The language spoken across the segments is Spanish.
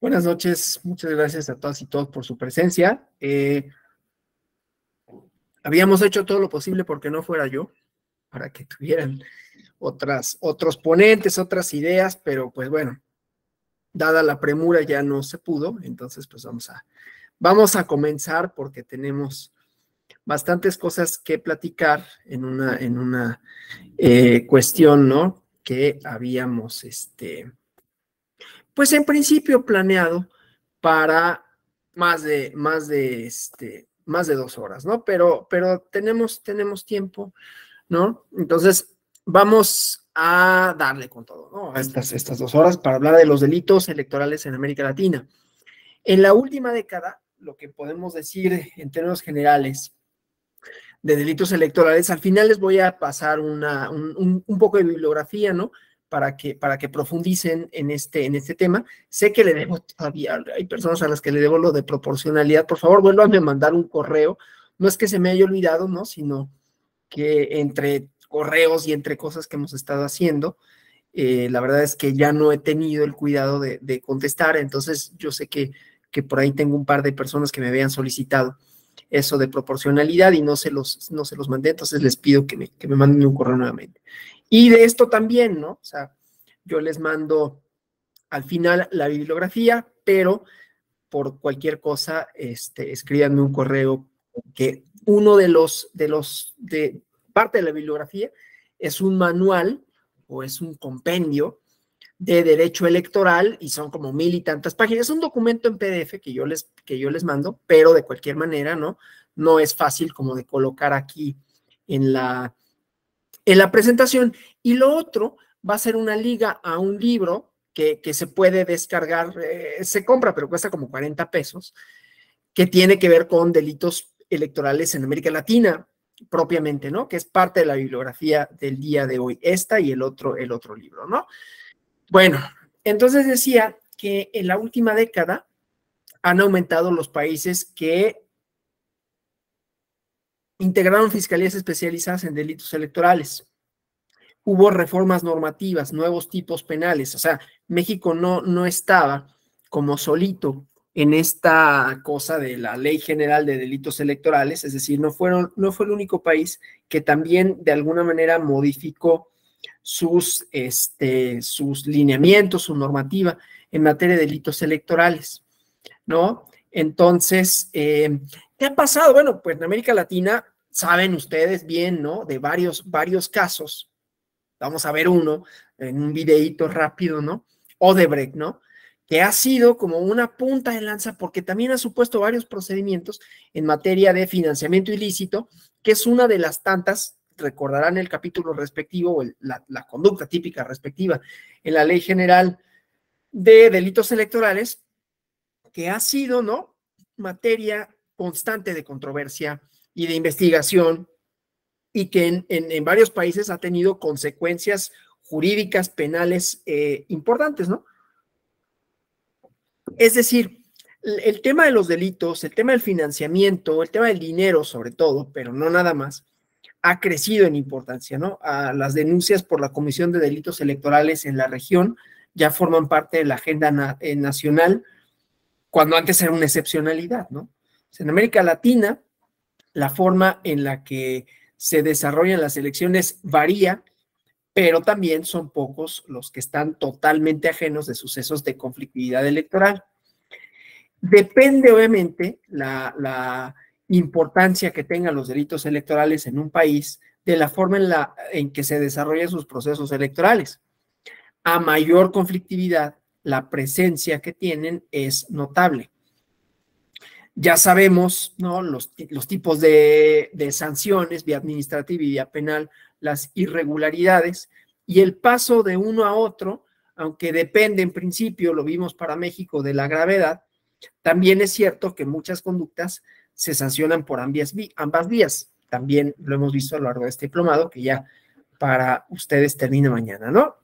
Buenas noches, muchas gracias a todas y todos por su presencia. Habíamos hecho todo lo posible porque no fuera yo, para que tuvieran otros ponentes, otras ideas, pero pues bueno, dada la premura ya no se pudo, entonces pues vamos a comenzar porque tenemos bastantes cosas que platicar en una cuestión, ¿no? Que habíamos, pues en principio planeado para más de 2 horas, ¿no? Pero tenemos tiempo, ¿no? Entonces, vamos a darle con todo, ¿no? A estas 2 horas para hablar de los delitos electorales en América Latina. En la última década, lo que podemos decir en términos generales de delitos electorales, al final les voy a pasar un poco de bibliografía, ¿no? Para que profundicen en este tema. Sé que le debo todavía, hay personas a las que le debo lo de proporcionalidad. Por favor, vuélvanme a mandar un correo. No es que se me haya olvidado, ¿no? Sino que entre correos y entre cosas que hemos estado haciendo, la verdad es que ya no he tenido el cuidado de contestar. Entonces, yo sé que por ahí tengo un par de personas que me habían solicitado eso de proporcionalidad y no se los mandé, entonces les pido que me manden un correo nuevamente. Y de esto también, ¿no? O sea, yo les mando al final la bibliografía, pero por cualquier cosa, escríbanme un correo, que uno de parte de la bibliografía es un manual o es un compendio de derecho electoral y son como 1000 y tantas páginas. Es un documento en PDF que yo les mando, pero de cualquier manera, ¿no? No es fácil como de colocar aquí en la presentación. Y lo otro va a ser una liga a un libro que se puede descargar, se compra, pero cuesta como 40 pesos, que tiene que ver con delitos electorales en América Latina, propiamente, ¿no? Que es parte de la bibliografía del día de hoy, esta y el otro libro, ¿no? Bueno, entonces decía que en la última década han aumentado los países que integraron fiscalías especializadas en delitos electorales. Hubo reformas normativas, nuevos tipos penales. O sea, México no estaba como solito en esta cosa de la Ley General de Delitos Electorales, es decir, no fue el único país que también de alguna manera modificó sus lineamientos, su normativa en materia de delitos electorales, ¿no? Entonces, ¿qué ha pasado? Bueno, pues en América Latina, saben ustedes bien, ¿no? De varios casos. Vamos a ver uno en un videíto rápido, ¿no? Odebrecht, ¿no? Que ha sido como una punta de lanza porque también ha supuesto varios procedimientos en materia de financiamiento ilícito, que es una de las tantas, recordarán el capítulo respectivo o la conducta típica respectiva en la Ley General de Delitos Electorales, que ha sido, ¿no? Materia constante de controversia y de investigación, y que en varios países ha tenido consecuencias jurídicas, penales importantes, ¿no? Es decir, el tema de los delitos, el tema del financiamiento, el tema del dinero sobre todo, pero no nada más, ha crecido en importancia, ¿no? Las denuncias por la comisión de delitos electorales en la región ya forman parte de la agenda nacional, cuando antes era una excepcionalidad, ¿no? En América Latina, la forma en la que se desarrollan las elecciones varía, pero también son pocos los que están totalmente ajenos de sucesos de conflictividad electoral. Depende, obviamente, la importancia que tengan los delitos electorales en un país de la forma en que se desarrollan sus procesos electorales. A mayor conflictividad, la presencia que tienen es notable. Ya sabemos, ¿no? Los tipos de sanciones, vía administrativa y vía penal, las irregularidades, y el paso de uno a otro, aunque depende en principio, lo vimos para México, de la gravedad, también es cierto que muchas conductas se sancionan por ambas vías. También lo hemos visto a lo largo de este diplomado, que ya para ustedes termina mañana, ¿no?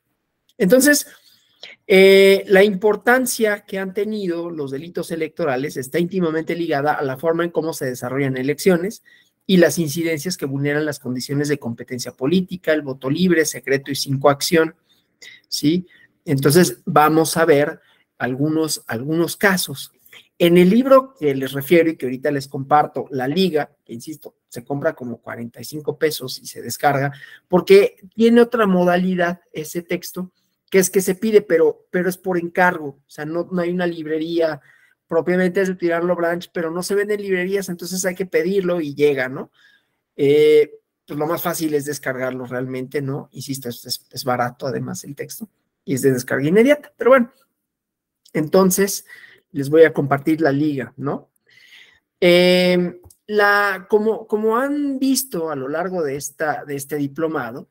Entonces, la importancia que han tenido los delitos electorales está íntimamente ligada a la forma en cómo se desarrollan elecciones y las incidencias que vulneran las condiciones de competencia política, el voto libre, secreto y sin coacción, ¿sí? Entonces, vamos a ver algunos casos. En el libro que les refiero y que ahorita les comparto, La Liga, que insisto, se compra como 45 pesos y se descarga, porque tiene otra modalidad ese texto, que es que se pide, pero es por encargo, o sea, no hay una librería propiamente de Tirarlo Branch, pero no se vende en librerías, entonces hay que pedirlo y llega, ¿no? Pues lo más fácil es descargarlo realmente, ¿no? Insisto, es barato además el texto y es de descarga inmediata, pero bueno, entonces les voy a compartir la liga, ¿no? Como han visto a lo largo de este diplomado,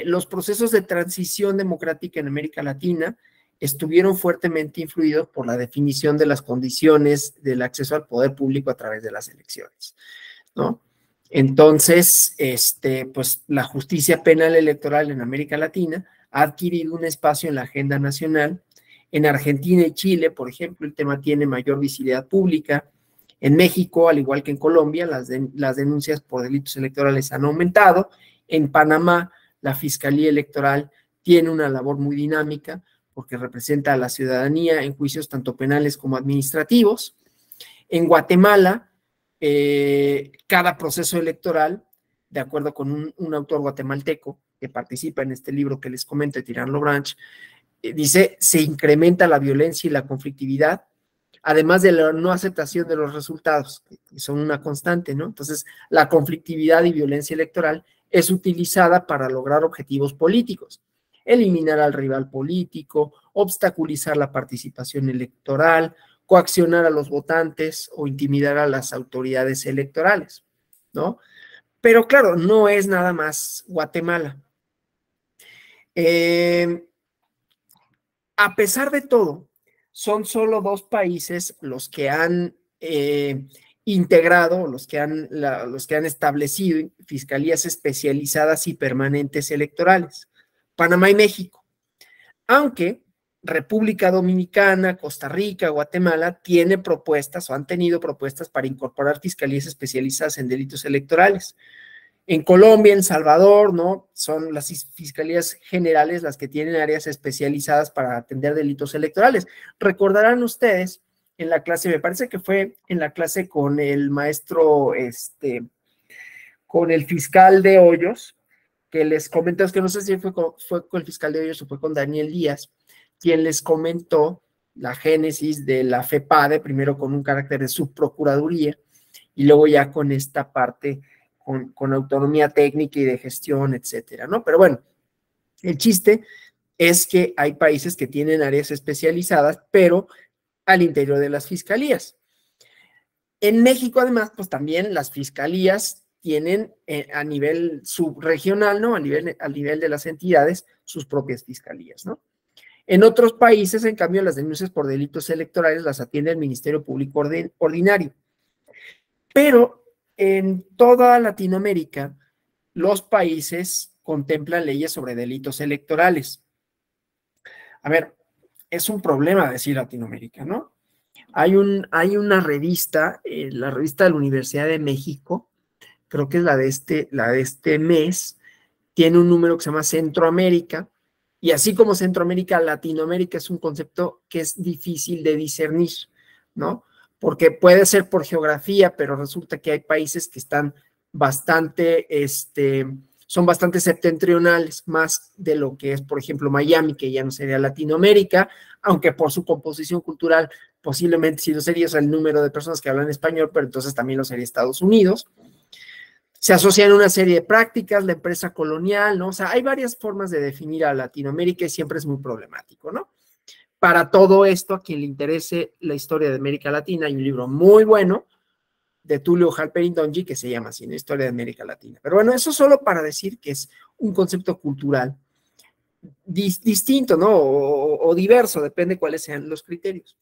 los procesos de transición democrática en América Latina estuvieron fuertemente influidos por la definición de las condiciones del acceso al poder público a través de las elecciones, ¿no? Entonces, pues la justicia penal electoral en América Latina ha adquirido un espacio en la agenda nacional. En Argentina y Chile, por ejemplo, el tema tiene mayor visibilidad pública. En México, al igual que en Colombia, las denuncias por delitos electorales han aumentado. En Panamá, la Fiscalía Electoral tiene una labor muy dinámica porque representa a la ciudadanía en juicios tanto penales como administrativos. En Guatemala, cada proceso electoral, de acuerdo con un autor guatemalteco que participa en este libro que les comento, de Tirarlo Branch, dice, se incrementa la violencia y la conflictividad, además de la no aceptación de los resultados, que son una constante, ¿no? Entonces, la conflictividad y violencia electoral es utilizada para lograr objetivos políticos, eliminar al rival político, obstaculizar la participación electoral, coaccionar a los votantes o intimidar a las autoridades electorales, ¿no? Pero claro, no es nada más Guatemala. A pesar de todo, son solo 2 países los que han integrado, los que han establecido fiscalías especializadas y permanentes electorales, Panamá y México. Aunque República Dominicana, Costa Rica, Guatemala tiene propuestas o han tenido propuestas para incorporar fiscalías especializadas en delitos electorales. En Colombia, en Salvador, ¿no? Son las fiscalías generales las que tienen áreas especializadas para atender delitos electorales. Recordarán ustedes en la clase, me parece que fue en la clase con el maestro, con el fiscal de Hoyos, que les comentó, es que no sé si fue con el fiscal de Hoyos o fue con Daniel Díaz, quien les comentó la génesis de la FEPADE, primero con un carácter de subprocuraduría y luego ya con esta parte con autonomía técnica y de gestión, etcétera, ¿no? Pero bueno, el chiste es que hay países que tienen áreas especializadas, pero al interior de las fiscalías. En México, además, pues también las fiscalías tienen a nivel subregional, ¿no? Al nivel de las entidades, sus propias fiscalías, ¿no? En otros países, en cambio, las denuncias por delitos electorales las atiende el Ministerio Público Ordinario. Pero en toda Latinoamérica, los países contemplan leyes sobre delitos electorales. A ver, es un problema decir Latinoamérica, ¿no? Hay una revista, la revista de la Universidad de México, creo que es la de este mes, tiene un número que se llama Centroamérica, y así como Centroamérica, Latinoamérica es un concepto que es difícil de discernir, ¿no? Porque puede ser por geografía, pero resulta que hay países que están son bastante septentrionales, más de lo que es, por ejemplo, Miami, que ya no sería Latinoamérica, aunque por su composición cultural posiblemente sí lo sería, o sea, el número de personas que hablan español, pero entonces también lo sería Estados Unidos. Se asocian una serie de prácticas, la empresa colonial, ¿no? O sea, hay varias formas de definir a Latinoamérica y siempre es muy problemático, ¿no? Para todo esto, a quien le interese la historia de América Latina, hay un libro muy bueno de Tulio Halperin Donji que se llama así, ¿no? Historia de América Latina. Pero bueno, eso solo para decir que es un concepto cultural distinto, ¿no? O diverso, depende cuáles sean los criterios.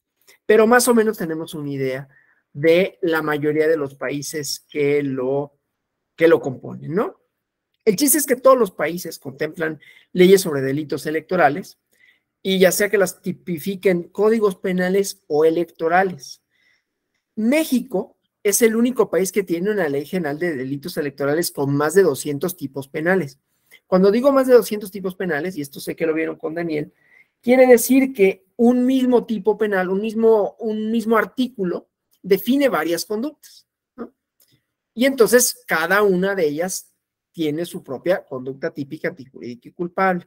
Pero más o menos tenemos una idea de la mayoría de los países que lo componen, ¿no? El chiste es que todos los países contemplan leyes sobre delitos electorales y ya sea que las tipifiquen códigos penales o electorales. México es el único país que tiene una ley general de delitos electorales con más de 200 tipos penales. Cuando digo más de 200 tipos penales, y esto sé que lo vieron con Daniel, Quiere decir que un mismo tipo penal, un mismo artículo, define varias conductas, ¿no? Y entonces cada una de ellas tiene su propia conducta típica, antijurídica y culpable.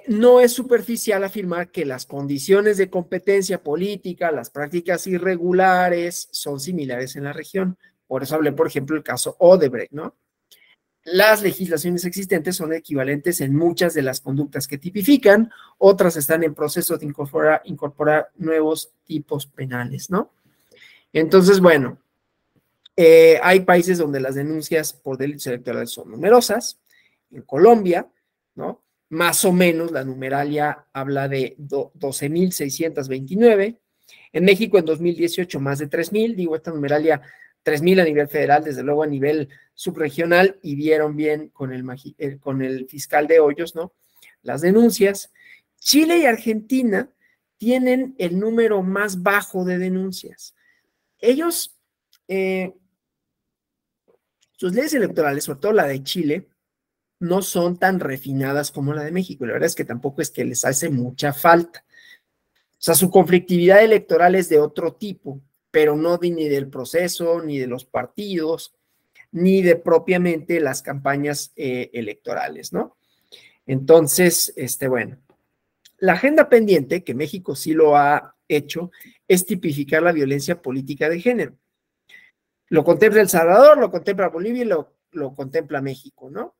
No es superficial afirmar que las condiciones de competencia política, las prácticas irregulares, son similares en la región. Por eso hablé, por ejemplo, el caso Odebrecht, ¿no? Las legislaciones existentes son equivalentes en muchas de las conductas que tipifican, otras están en proceso de incorporar nuevos tipos penales, ¿no? Entonces, bueno, hay países donde las denuncias por delitos electorales son numerosas. En Colombia, ¿no? Más o menos la numeralia habla de 12,629. En México en 2018 más de 3,000. Digo, esta numeralia 3,000 a nivel federal, desde luego a nivel subregional, y vieron bien con el fiscal de Hoyos, ¿no? Las denuncias. Chile y Argentina tienen el número más bajo de denuncias. Ellos, sus leyes electorales, sobre todo la de Chile, no son tan refinadas como la de México. La verdad es que tampoco es que les hace mucha falta. O sea, su conflictividad electoral es de otro tipo, pero no ni del proceso, ni de los partidos, ni de propiamente las campañas electorales, ¿no? Entonces, bueno, la agenda pendiente, que México sí lo ha hecho, es tipificar la violencia política de género. Lo contempla El Salvador, lo contempla Bolivia y lo contempla México, ¿no?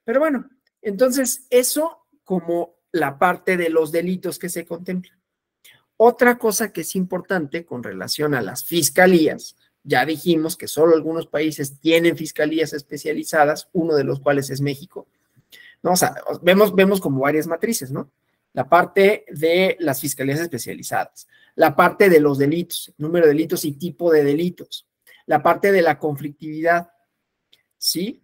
Pero bueno, entonces eso como la parte de los delitos que se contemplan. Otra cosa que es importante con relación a las fiscalías, ya dijimos que solo algunos países tienen fiscalías especializadas, uno de los cuales es México, ¿no? O sea, vemos como varias matrices, ¿no? La parte de las fiscalías especializadas, la parte de los delitos, número de delitos y tipo de delitos, la parte de la conflictividad, ¿sí?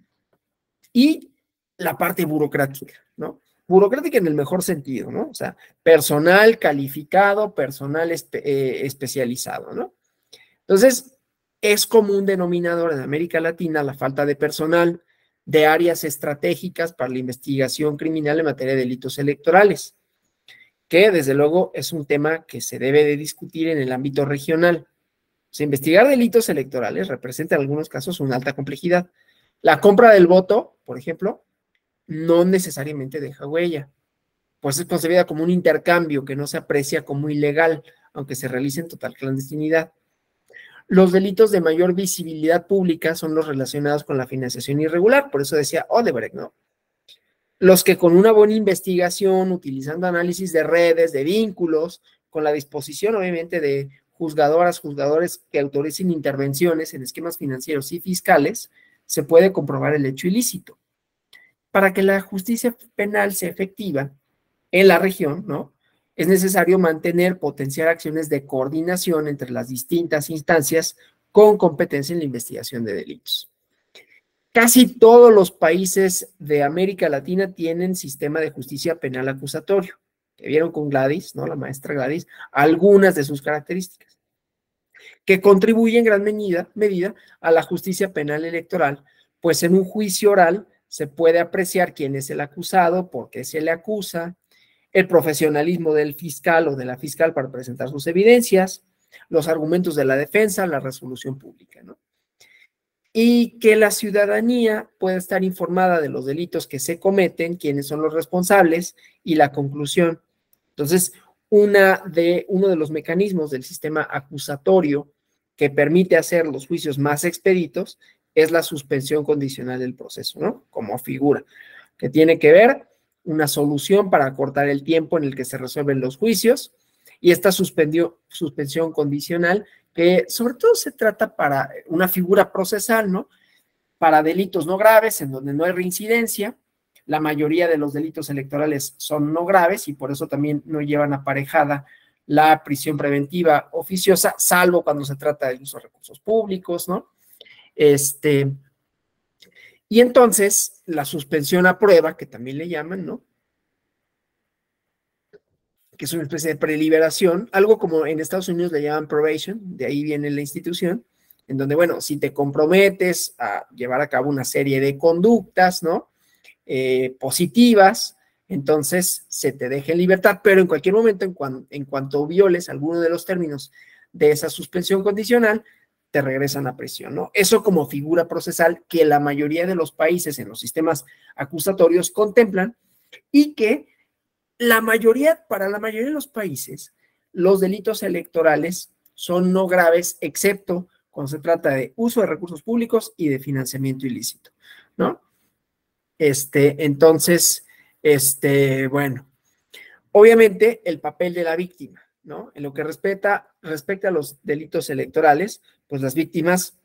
Y la parte burocrática, ¿no? Burocrática en el mejor sentido, ¿no? O sea, personal calificado, personal especializado, ¿no? Entonces, es como un denominador en América Latina la falta de personal de áreas estratégicas para la investigación criminal en materia de delitos electorales, que desde luego es un tema que se debe de discutir en el ámbito regional. O sea, investigar delitos electorales representa en algunos casos una alta complejidad. La compra del voto, por ejemplo, no necesariamente deja huella, pues es concebida como un intercambio que no se aprecia como ilegal, aunque se realice en total clandestinidad. Los delitos de mayor visibilidad pública son los relacionados con la financiación irregular, por eso decía Odebrecht, ¿no? Los que con una buena investigación, utilizando análisis de redes, de vínculos, con la disposición obviamente de juzgadores que autoricen intervenciones en esquemas financieros y fiscales, se puede comprobar el hecho ilícito. Para que la justicia penal sea efectiva en la región, ¿no? Es necesario potenciar acciones de coordinación entre las distintas instancias con competencia en la investigación de delitos. Casi todos los países de América Latina tienen sistema de justicia penal acusatorio, que vieron con Gladys, ¿no? La maestra Gladys, algunas de sus características, que contribuyen en gran medida a la justicia penal electoral, pues en un juicio oral se puede apreciar quién es el acusado, por qué se le acusa, el profesionalismo del fiscal o de la fiscal para presentar sus evidencias, los argumentos de la defensa, la resolución pública, ¿no? Y que la ciudadanía pueda estar informada de los delitos que se cometen, quiénes son los responsables y la conclusión. Entonces, uno de los mecanismos del sistema acusatorio que permite hacer los juicios más expeditos es la suspensión condicional del proceso, ¿no? Como figura, que tiene que ver una solución para acortar el tiempo en el que se resuelven los juicios, y esta suspensión condicional, que sobre todo se trata para una figura procesal, ¿no? Para delitos no graves, en donde no hay reincidencia. La mayoría de los delitos electorales son no graves y por eso también no llevan aparejada la prisión preventiva oficiosa, salvo cuando se trata del uso de recursos públicos, ¿no? Y entonces, la suspensión a prueba, que también le llaman, ¿no? Que es una especie de preliberación, algo como en Estados Unidos le llaman probation, de ahí viene la institución, en donde, bueno, si te comprometes a llevar a cabo una serie de conductas, ¿no? Positivas, entonces se te deja en libertad, pero en cualquier momento, en cuanto violes alguno de los términos de esa suspensión condicional, te regresan a prisión, ¿no? Eso como figura procesal que la mayoría de los países en los sistemas acusatorios contemplan y que para la mayoría de los países, los delitos electorales son no graves, excepto cuando se trata de uso de recursos públicos y de financiamiento ilícito, ¿no? Entonces, bueno, obviamente el papel de la víctima, ¿no? En lo que respecta a los delitos electorales, pues las víctimas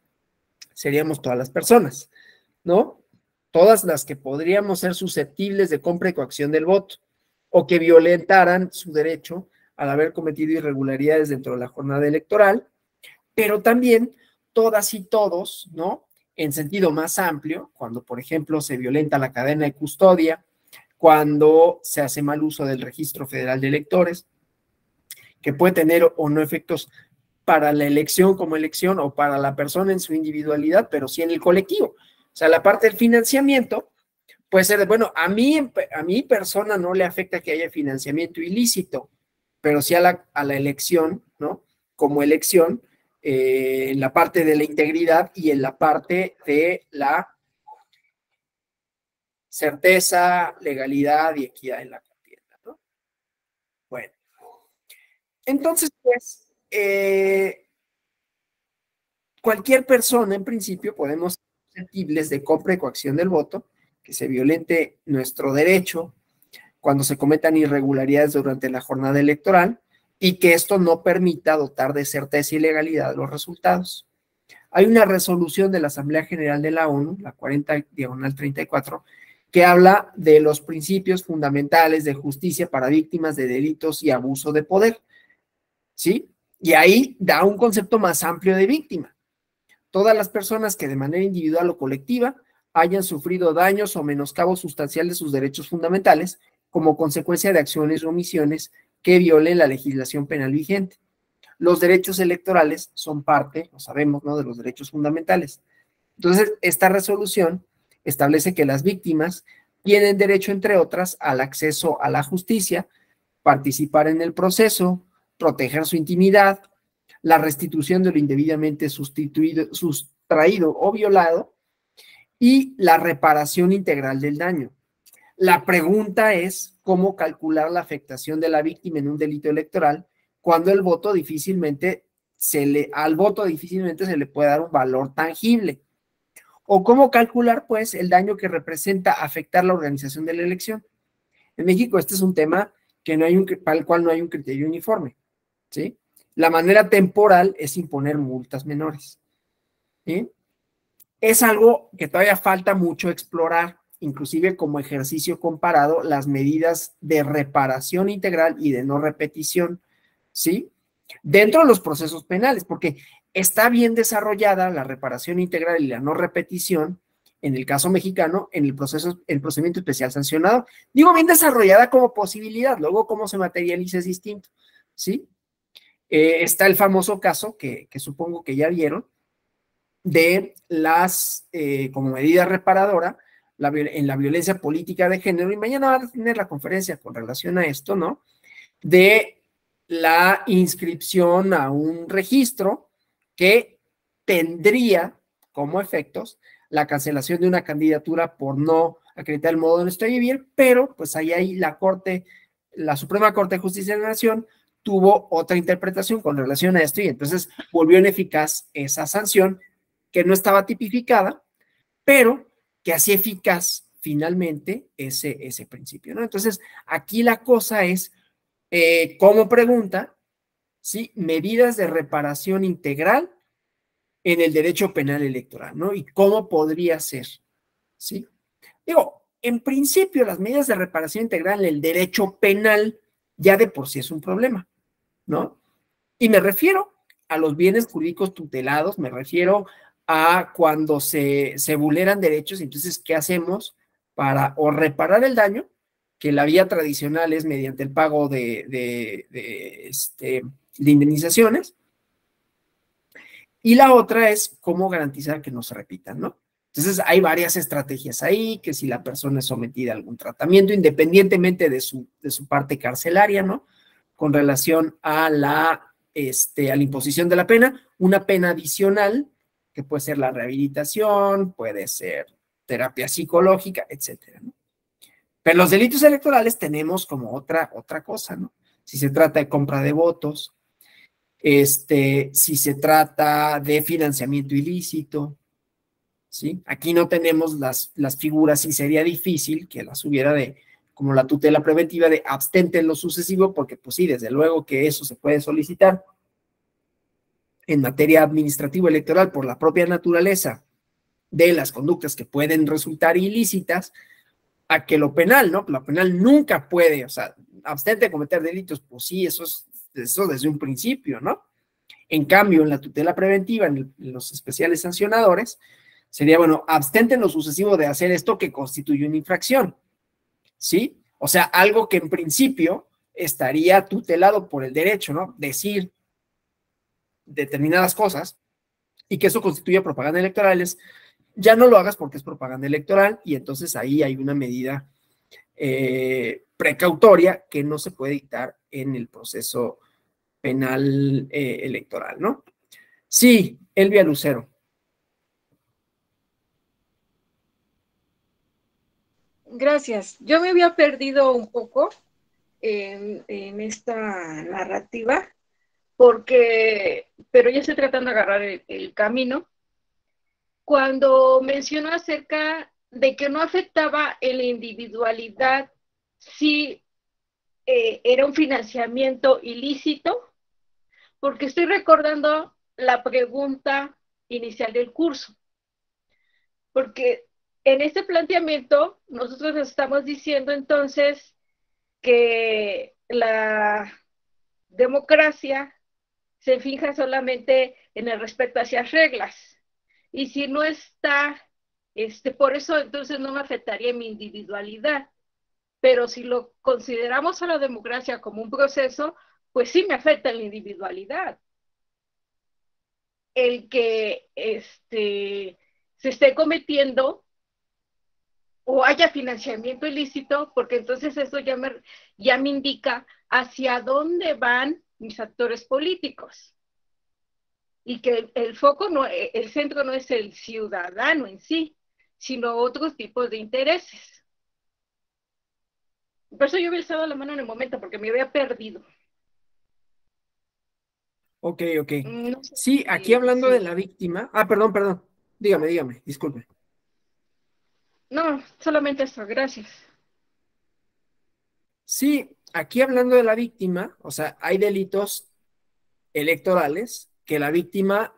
seríamos todas las personas, ¿no? Todas las que podríamos ser susceptibles de compra y coacción del voto o que violentaran su derecho al haber cometido irregularidades dentro de la jornada electoral, pero también todas y todos, ¿no? En sentido más amplio, cuando, por ejemplo, se violenta la cadena de custodia, cuando se hace mal uso del Registro Federal de Electores, que puede tener o no efectos para la elección como elección o para la persona en su individualidad, pero sí en el colectivo. O sea, la parte del financiamiento puede ser, bueno, a mi persona no le afecta que haya financiamiento ilícito, pero sí a la elección, ¿no? Como elección, en la parte de la integridad y en la parte de la certeza, legalidad y equidad en la contienda, ¿no? Bueno, entonces, pues, cualquier persona, en principio, podemos ser susceptibles de compra y coacción del voto, que se violente nuestro derecho cuando se cometan irregularidades durante la jornada electoral y que esto no permita dotar de certeza y legalidad los resultados. Hay una resolución de la Asamblea General de la ONU, la 40/34, que habla de los principios fundamentales de justicia para víctimas de delitos y abuso de poder, ¿sí? Y ahí da un concepto más amplio de víctima. Todas las personas que de manera individual o colectiva hayan sufrido daños o menoscabo sustancial de sus derechos fundamentales como consecuencia de acciones o omisiones que violen la legislación penal vigente. Los derechos electorales son parte, lo sabemos, ¿no?, de los derechos fundamentales. Entonces, esta resolución establece que las víctimas tienen derecho, entre otras, al acceso a la justicia, participar en el proceso, proteger su intimidad, la restitución de lo indebidamente sustraído o violado y la reparación integral del daño. La pregunta es cómo calcular la afectación de la víctima en un delito electoral cuando al voto difícilmente se le puede dar un valor tangible. O cómo calcular, pues, el daño que representa afectar la organización de la elección. En México este es un tema para el cual no hay un criterio uniforme, ¿sí? La manera temporal es imponer multas menores, ¿sí? Es algo que todavía falta mucho explorar, inclusive como ejercicio comparado, las medidas de reparación integral y de no repetición, ¿sí? Dentro de los procesos penales, porque está bien desarrollada la reparación integral y la no repetición, en el caso mexicano, en el procedimiento especial sancionado. Digo bien desarrollada como posibilidad, luego cómo se materializa es distinto, ¿sí? Está el famoso caso que supongo que ya vieron, de como medida reparadora, en la violencia política de género, y mañana van a tener la conferencia con relación a esto, ¿no? De la inscripción a un registro que tendría como efectos la cancelación de una candidatura por no acreditar el modo de nuestro vivir, pero pues ahí la Suprema Corte de Justicia de la Nación tuvo otra interpretación con relación a esto y entonces volvió ineficaz esa sanción que no estaba tipificada, pero que hacía eficaz finalmente ese principio, ¿no? Entonces, aquí la cosa es, como pregunta, ¿sí?, medidas de reparación integral en el derecho penal electoral, ¿no? Y cómo podría ser, ¿sí? Digo, en principio, las medidas de reparación integral en el derecho penal ya de por sí es un problema, ¿no? Y me refiero a los bienes jurídicos tutelados, me refiero a cuando se vulneran derechos, entonces, ¿qué hacemos para o reparar el daño? Que la vía tradicional es mediante el pago de indemnizaciones, y la otra es cómo garantizar que no se repitan, ¿no? Entonces, hay varias estrategias ahí, que si la persona es sometida a algún tratamiento, independientemente de su parte carcelaria, ¿no? Con relación a la imposición de la pena, una pena adicional, que puede ser la rehabilitación, puede ser terapia psicológica, etcétera, ¿no? Pero los delitos electorales tenemos como otra cosa, ¿no? Si se trata de compra de votos, si se trata de financiamiento ilícito, ¿sí? Aquí no tenemos las figuras y sería difícil que las hubiera como la tutela preventiva de abstente en lo sucesivo, porque pues sí, desde luego que eso se puede solicitar en materia administrativa electoral por la propia naturaleza de las conductas que pueden resultar ilícitas, a que lo penal, ¿no? Lo penal nunca puede, o sea, abstente de cometer delitos, pues sí, eso desde un principio, ¿no? En cambio, en la tutela preventiva, en los especiales sancionadores, sería, bueno, abstente en lo sucesivo de hacer esto que constituye una infracción, ¿sí? O sea, algo que en principio estaría tutelado por el derecho, ¿no? Decir determinadas cosas y que eso constituye propaganda electoral, ya no lo hagas porque es propaganda electoral y entonces ahí hay una medida precautoria que no se puede dictar en el proceso penal electoral, ¿no? Sí, Elvia Lucero. Gracias. Yo me había perdido un poco en esta narrativa, pero ya estoy tratando de agarrar el camino. Cuando mencionó acerca de que no afectaba en la individualidad si era un financiamiento ilícito, porque estoy recordando la pregunta inicial del curso, porque en este planteamiento nosotros estamos diciendo entonces que la democracia se fija solamente en el respeto hacia reglas. Y si no está, por eso entonces no me afectaría mi individualidad. Pero si lo consideramos a la democracia como un proceso, pues sí me afecta la individualidad. El que se esté cometiendo o haya financiamiento ilícito, porque entonces eso ya me indica hacia dónde van mis actores políticos. Y que el foco, el centro no es el ciudadano en sí, sino otros tipos de intereses. Por eso yo había estado la mano en el momento, porque me había perdido. Ok. No sé Sí, aquí hablando de si... la víctima. Perdón. Dígame, disculpe. No, solamente eso, gracias. Sí, aquí hablando de la víctima, o sea, hay delitos electorales que la víctima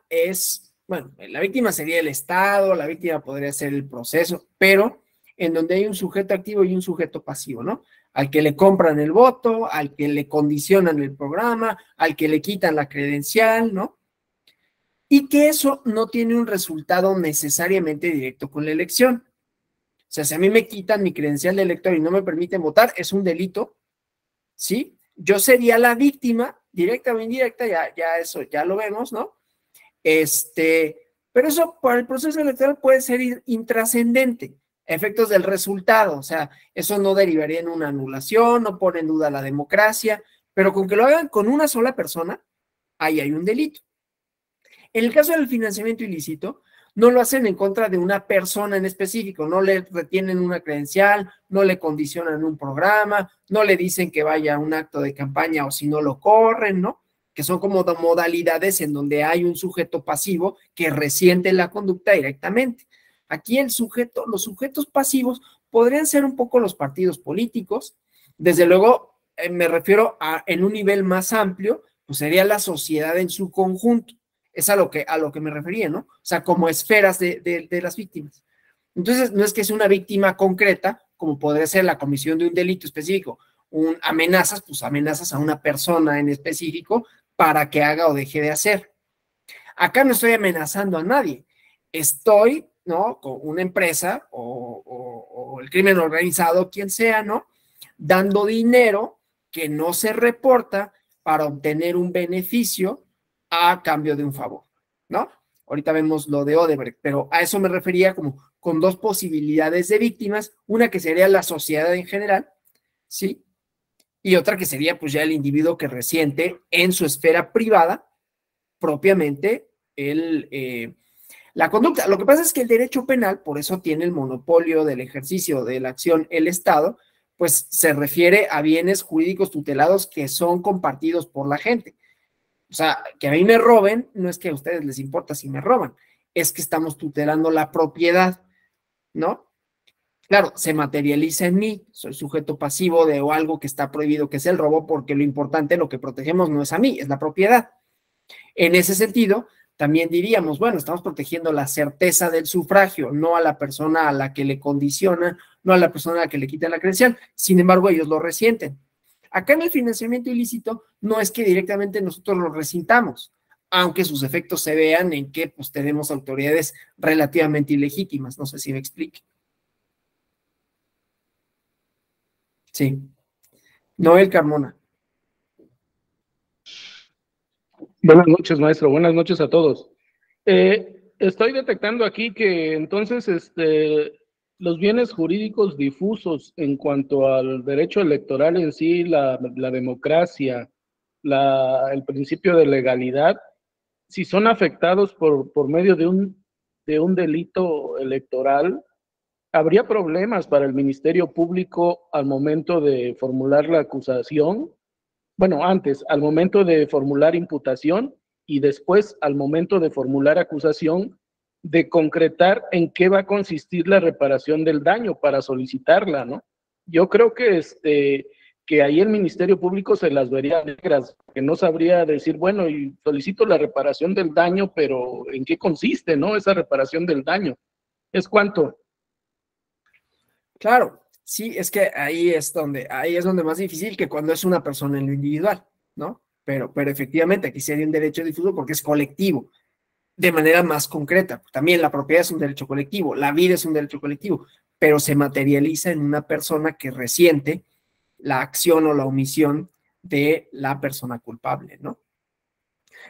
bueno, la víctima sería el Estado, la víctima podría ser el proceso, pero en donde hay un sujeto activo y un sujeto pasivo, ¿no? Al que le compran el voto, al que le condicionan el programa, al que le quitan la credencial, ¿no? Y que eso no tiene un resultado necesariamente directo con la elección. O sea, si a mí me quitan mi credencial de elector y no me permiten votar, es un delito, ¿sí? Yo sería la víctima, directa o indirecta, ya eso, ya lo vemos, ¿no? Pero eso para el proceso electoral puede ser intrascendente, efectos del resultado, o sea, eso no derivaría en una anulación, no pone en duda la democracia, pero con que lo hagan con una sola persona, ahí hay un delito. En el caso del financiamiento ilícito, no lo hacen en contra de una persona en específico, no le retienen una credencial, no le condicionan un programa, no le dicen que vaya a un acto de campaña o si no lo corren, ¿no? Que son como modalidades en donde hay un sujeto pasivo que resiente la conducta directamente. Aquí los sujetos pasivos podrían ser un poco los partidos políticos, desde luego me refiero en un nivel más amplio, pues sería la sociedad en su conjunto. Es a lo que me refería, ¿no? O sea, como esferas de las víctimas. Entonces, no es que sea una víctima concreta, como podría ser la comisión de un delito específico, pues amenazas a una persona en específico para que haga o deje de hacer. Acá no estoy amenazando a nadie, estoy, ¿no? Con una empresa o el crimen organizado, quien sea, ¿no? Dando dinero que no se reporta para obtener un beneficio a cambio de un favor, ¿no? Ahorita vemos lo de Odebrecht, pero a eso me refería como con dos posibilidades de víctimas, una que sería la sociedad en general, ¿sí? Y otra que sería pues ya el individuo que resiente en su esfera privada propiamente la conducta. Lo que pasa es que el derecho penal, por eso tiene el monopolio del ejercicio de la acción el Estado, pues se refiere a bienes jurídicos tutelados que son compartidos por la gente. O sea, que a mí me roben, no es que a ustedes les importa si me roban, es que estamos tutelando la propiedad, ¿no? Claro, se materializa en mí, soy sujeto pasivo de algo que está prohibido, que es el robo, porque lo importante, lo que protegemos no es a mí, es la propiedad. En ese sentido, también diríamos, bueno, estamos protegiendo la certeza del sufragio, no a la persona a la que le condiciona, no a la persona a la que le quitan la credencial. Sin embargo, ellos lo resienten. Acá en el financiamiento ilícito no es que directamente nosotros lo resintamos, aunque sus efectos se vean en que pues tenemos autoridades relativamente ilegítimas. No sé si me explique. Sí. Noel Carmona. Buenas noches, maestro. Buenas noches a todos. Estoy detectando aquí que entonces los bienes jurídicos difusos en cuanto al derecho electoral en sí, la democracia, el principio de legalidad, si son afectados por medio de un delito electoral, ¿habría problemas para el Ministerio Público al momento de formular la acusación? Bueno, antes, al momento de formular imputación y después, al momento de formular acusación, de concretar en qué va a consistir la reparación del daño para solicitarla, ¿no? Yo creo que ahí el Ministerio Público se las vería negras, que no sabría decir, bueno, y solicito la reparación del daño, pero ¿en qué consiste, no? Esa reparación del daño. ¿Es cuánto? Claro, sí, es que ahí es donde más difícil que cuando es una persona en lo individual, ¿no? Pero efectivamente aquí sería un derecho difuso porque es colectivo, de manera más concreta. También la propiedad es un derecho colectivo, la vida es un derecho colectivo, pero se materializa en una persona que resiente la acción o la omisión de la persona culpable, ¿no?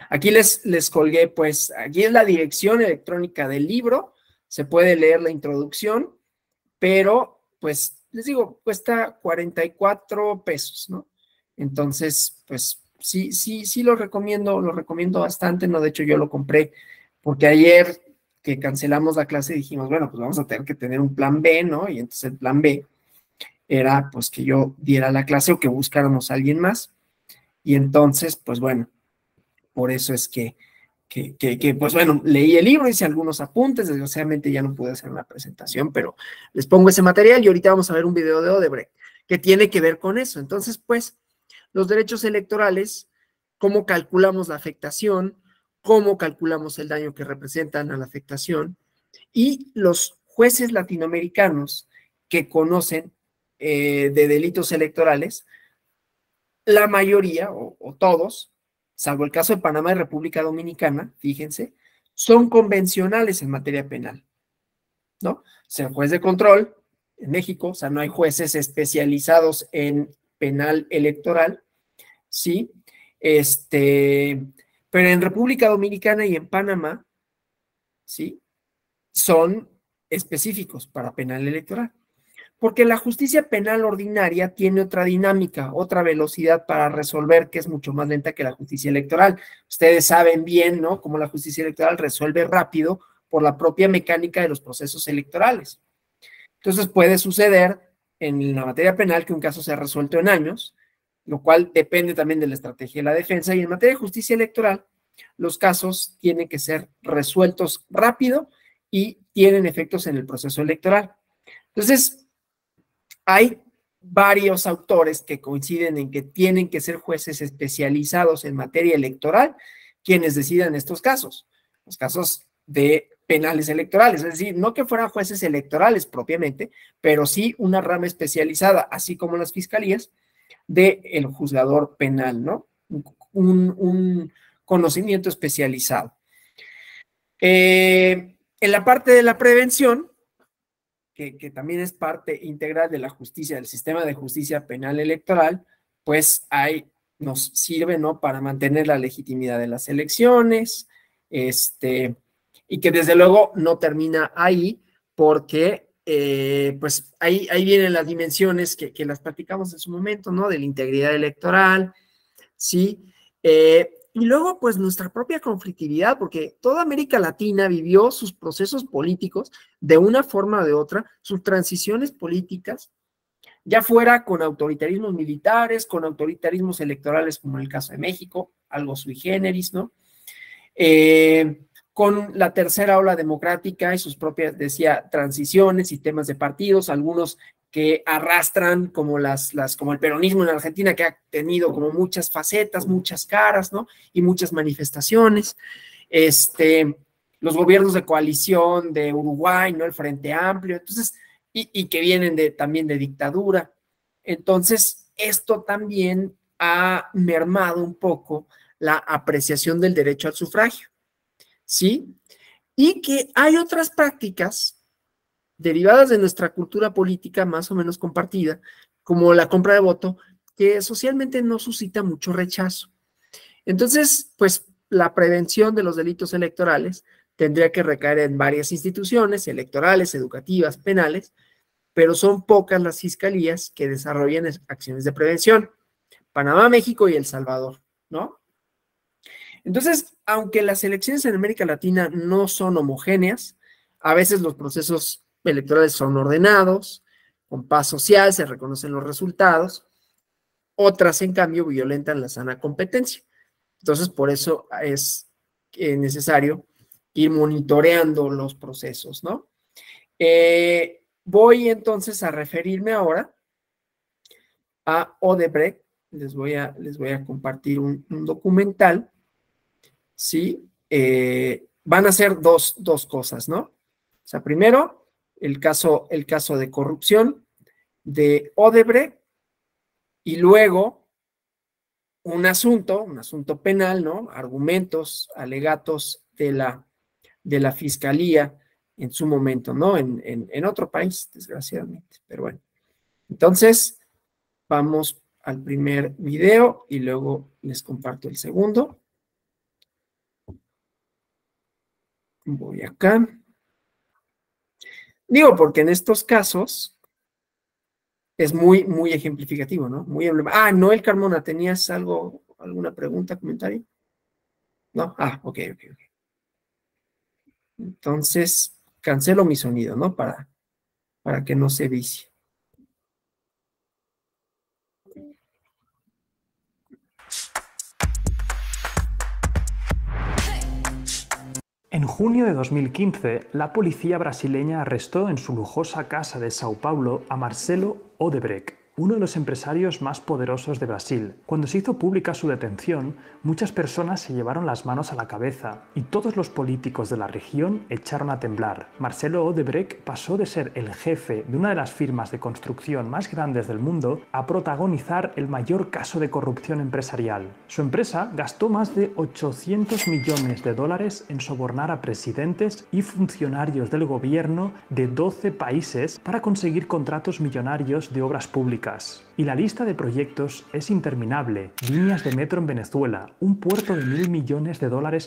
Aquí les colgué, pues, aquí es la dirección electrónica del libro, se puede leer la introducción, pero, pues, les digo, cuesta 44 pesos, ¿no? Entonces, pues, sí lo recomiendo bastante, ¿no? De hecho, yo lo compré porque ayer que cancelamos la clase dijimos, bueno, pues vamos a tener que tener un plan B, ¿no? Y entonces el plan B era, pues, que yo diera la clase o que buscáramos a alguien más. Y entonces, pues, bueno, por eso es pues bueno, leí el libro, hice algunos apuntes, desgraciadamente ya no pude hacer una presentación, pero les pongo ese material y ahorita vamos a ver un video de Odebrecht que tiene que ver con eso. Entonces, pues, los derechos electorales, cómo calculamos la afectación, cómo calculamos el daño que representan a la afectación, y los jueces latinoamericanos que conocen de delitos electorales, la mayoría o todos, salvo el caso de Panamá y República Dominicana, fíjense, son convencionales en materia penal, ¿no? O sea, juez de control en México, o sea, no hay jueces especializados en penal electoral, ¿sí? Pero en República Dominicana y en Panamá, ¿sí? Son específicos para penal electoral. Porque la justicia penal ordinaria tiene otra dinámica, otra velocidad para resolver que es mucho más lenta que la justicia electoral. Ustedes saben bien, ¿no? Cómo la justicia electoral resuelve rápido por la propia mecánica de los procesos electorales. Entonces puede suceder en la materia penal que un caso sea resuelto en años, lo cual depende también de la estrategia de la defensa, y en materia de justicia electoral los casos tienen que ser resueltos rápido y tienen efectos en el proceso electoral. Entonces, hay varios autores que coinciden en que tienen que ser jueces especializados en materia electoral quienes decidan estos casos, los casos de penales electorales, es decir, no que fueran jueces electorales propiamente, pero sí una rama especializada, así como las fiscalías, del juzgador penal, ¿no? Un conocimiento especializado. En la parte de la prevención, que también es parte integral de la justicia, del sistema de justicia penal electoral, pues nos sirve, ¿no? Para mantener la legitimidad de las elecciones, Y que desde luego no termina ahí, porque pues ahí vienen las dimensiones que las platicamos en su momento, ¿no? De la integridad electoral, ¿sí? Y luego, pues nuestra propia conflictividad, porque toda América Latina vivió sus procesos políticos de una forma o de otra, sus transiciones políticas, ya fuera con autoritarismos militares, con autoritarismos electorales, como en el caso de México, algo sui generis, ¿no? Con la tercera ola democrática y sus propias, decía, transiciones y temas de partidos, algunos que arrastran como como el peronismo en Argentina, que ha tenido como muchas facetas, muchas caras, ¿no? Y muchas manifestaciones. Los gobiernos de coalición de Uruguay, ¿no? El Frente Amplio, entonces, y que vienen también de dictadura. Entonces, esto también ha mermado un poco la apreciación del derecho al sufragio, ¿sí? Y que hay otras prácticas derivadas de nuestra cultura política más o menos compartida, como la compra de voto, que socialmente no suscita mucho rechazo. Entonces, pues la prevención de los delitos electorales tendría que recaer en varias instituciones electorales, educativas, penales, pero son pocas las fiscalías que desarrollan acciones de prevención. Panamá, México y El Salvador, ¿no? Entonces, aunque las elecciones en América Latina no son homogéneas, a veces los procesos electorales son ordenados, con paz social, se reconocen los resultados, otras, en cambio, violentan la sana competencia. Entonces, por eso es necesario ir monitoreando los procesos, ¿no? Voy entonces a referirme ahora a Odebrecht. Les voy a compartir un documental, ¿sí? Van a ser dos cosas, ¿no? O sea, primero, el caso de corrupción de Odebrecht, y luego un asunto penal, ¿no? Argumentos, alegatos de la fiscalía en su momento, ¿no? En otro país, desgraciadamente, pero bueno. Entonces, vamos al primer video y luego les comparto el segundo. Voy acá. Digo, porque en estos casos es muy ejemplificativo, ¿no? Muy emblemático. Noel Carmona, ¿tenías alguna pregunta, comentario? ¿No? Ok. Entonces, cancelo mi sonido, ¿no? Para que no se vicie. En junio de 2015, la policía brasileña arrestó en su lujosa casa de Sao Paulo a Marcelo Odebrecht, uno de los empresarios más poderosos de Brasil. Cuando se hizo pública su detención, muchas personas se llevaron las manos a la cabeza y todos los políticos de la región echaron a temblar. Marcelo Odebrecht pasó de ser el jefe de una de las firmas de construcción más grandes del mundo a protagonizar el mayor caso de corrupción empresarial. Su empresa gastó más de 800 millones de dólares en sobornar a presidentes y funcionarios del gobierno de 12 países para conseguir contratos millonarios de obras públicas. Y la lista de proyectos es interminable. Líneas de metro en Venezuela, un puerto de $1.000 millones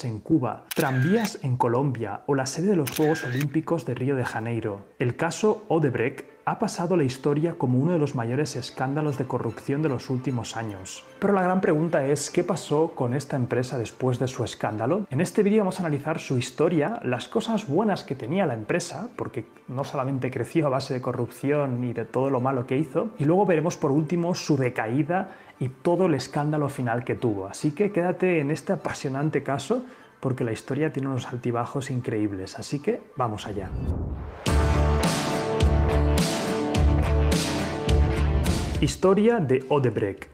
en Cuba, tranvías en Colombia o la sede de los Juegos Olímpicos de Río de Janeiro. El caso Odebrecht ha pasado a la historia como uno de los mayores escándalos de corrupción de los últimos años. Pero la gran pregunta es, ¿qué pasó con esta empresa después de su escándalo? En este vídeo vamos a analizar su historia, las cosas buenas que tenía la empresa, porque no solamente creció a base de corrupción y de todo lo malo que hizo, y luego veremos por último su decaída y todo el escándalo final que tuvo. Así que quédate en este apasionante caso, porque la historia tiene unos altibajos increíbles. Así que vamos allá. Historia de Odebrecht.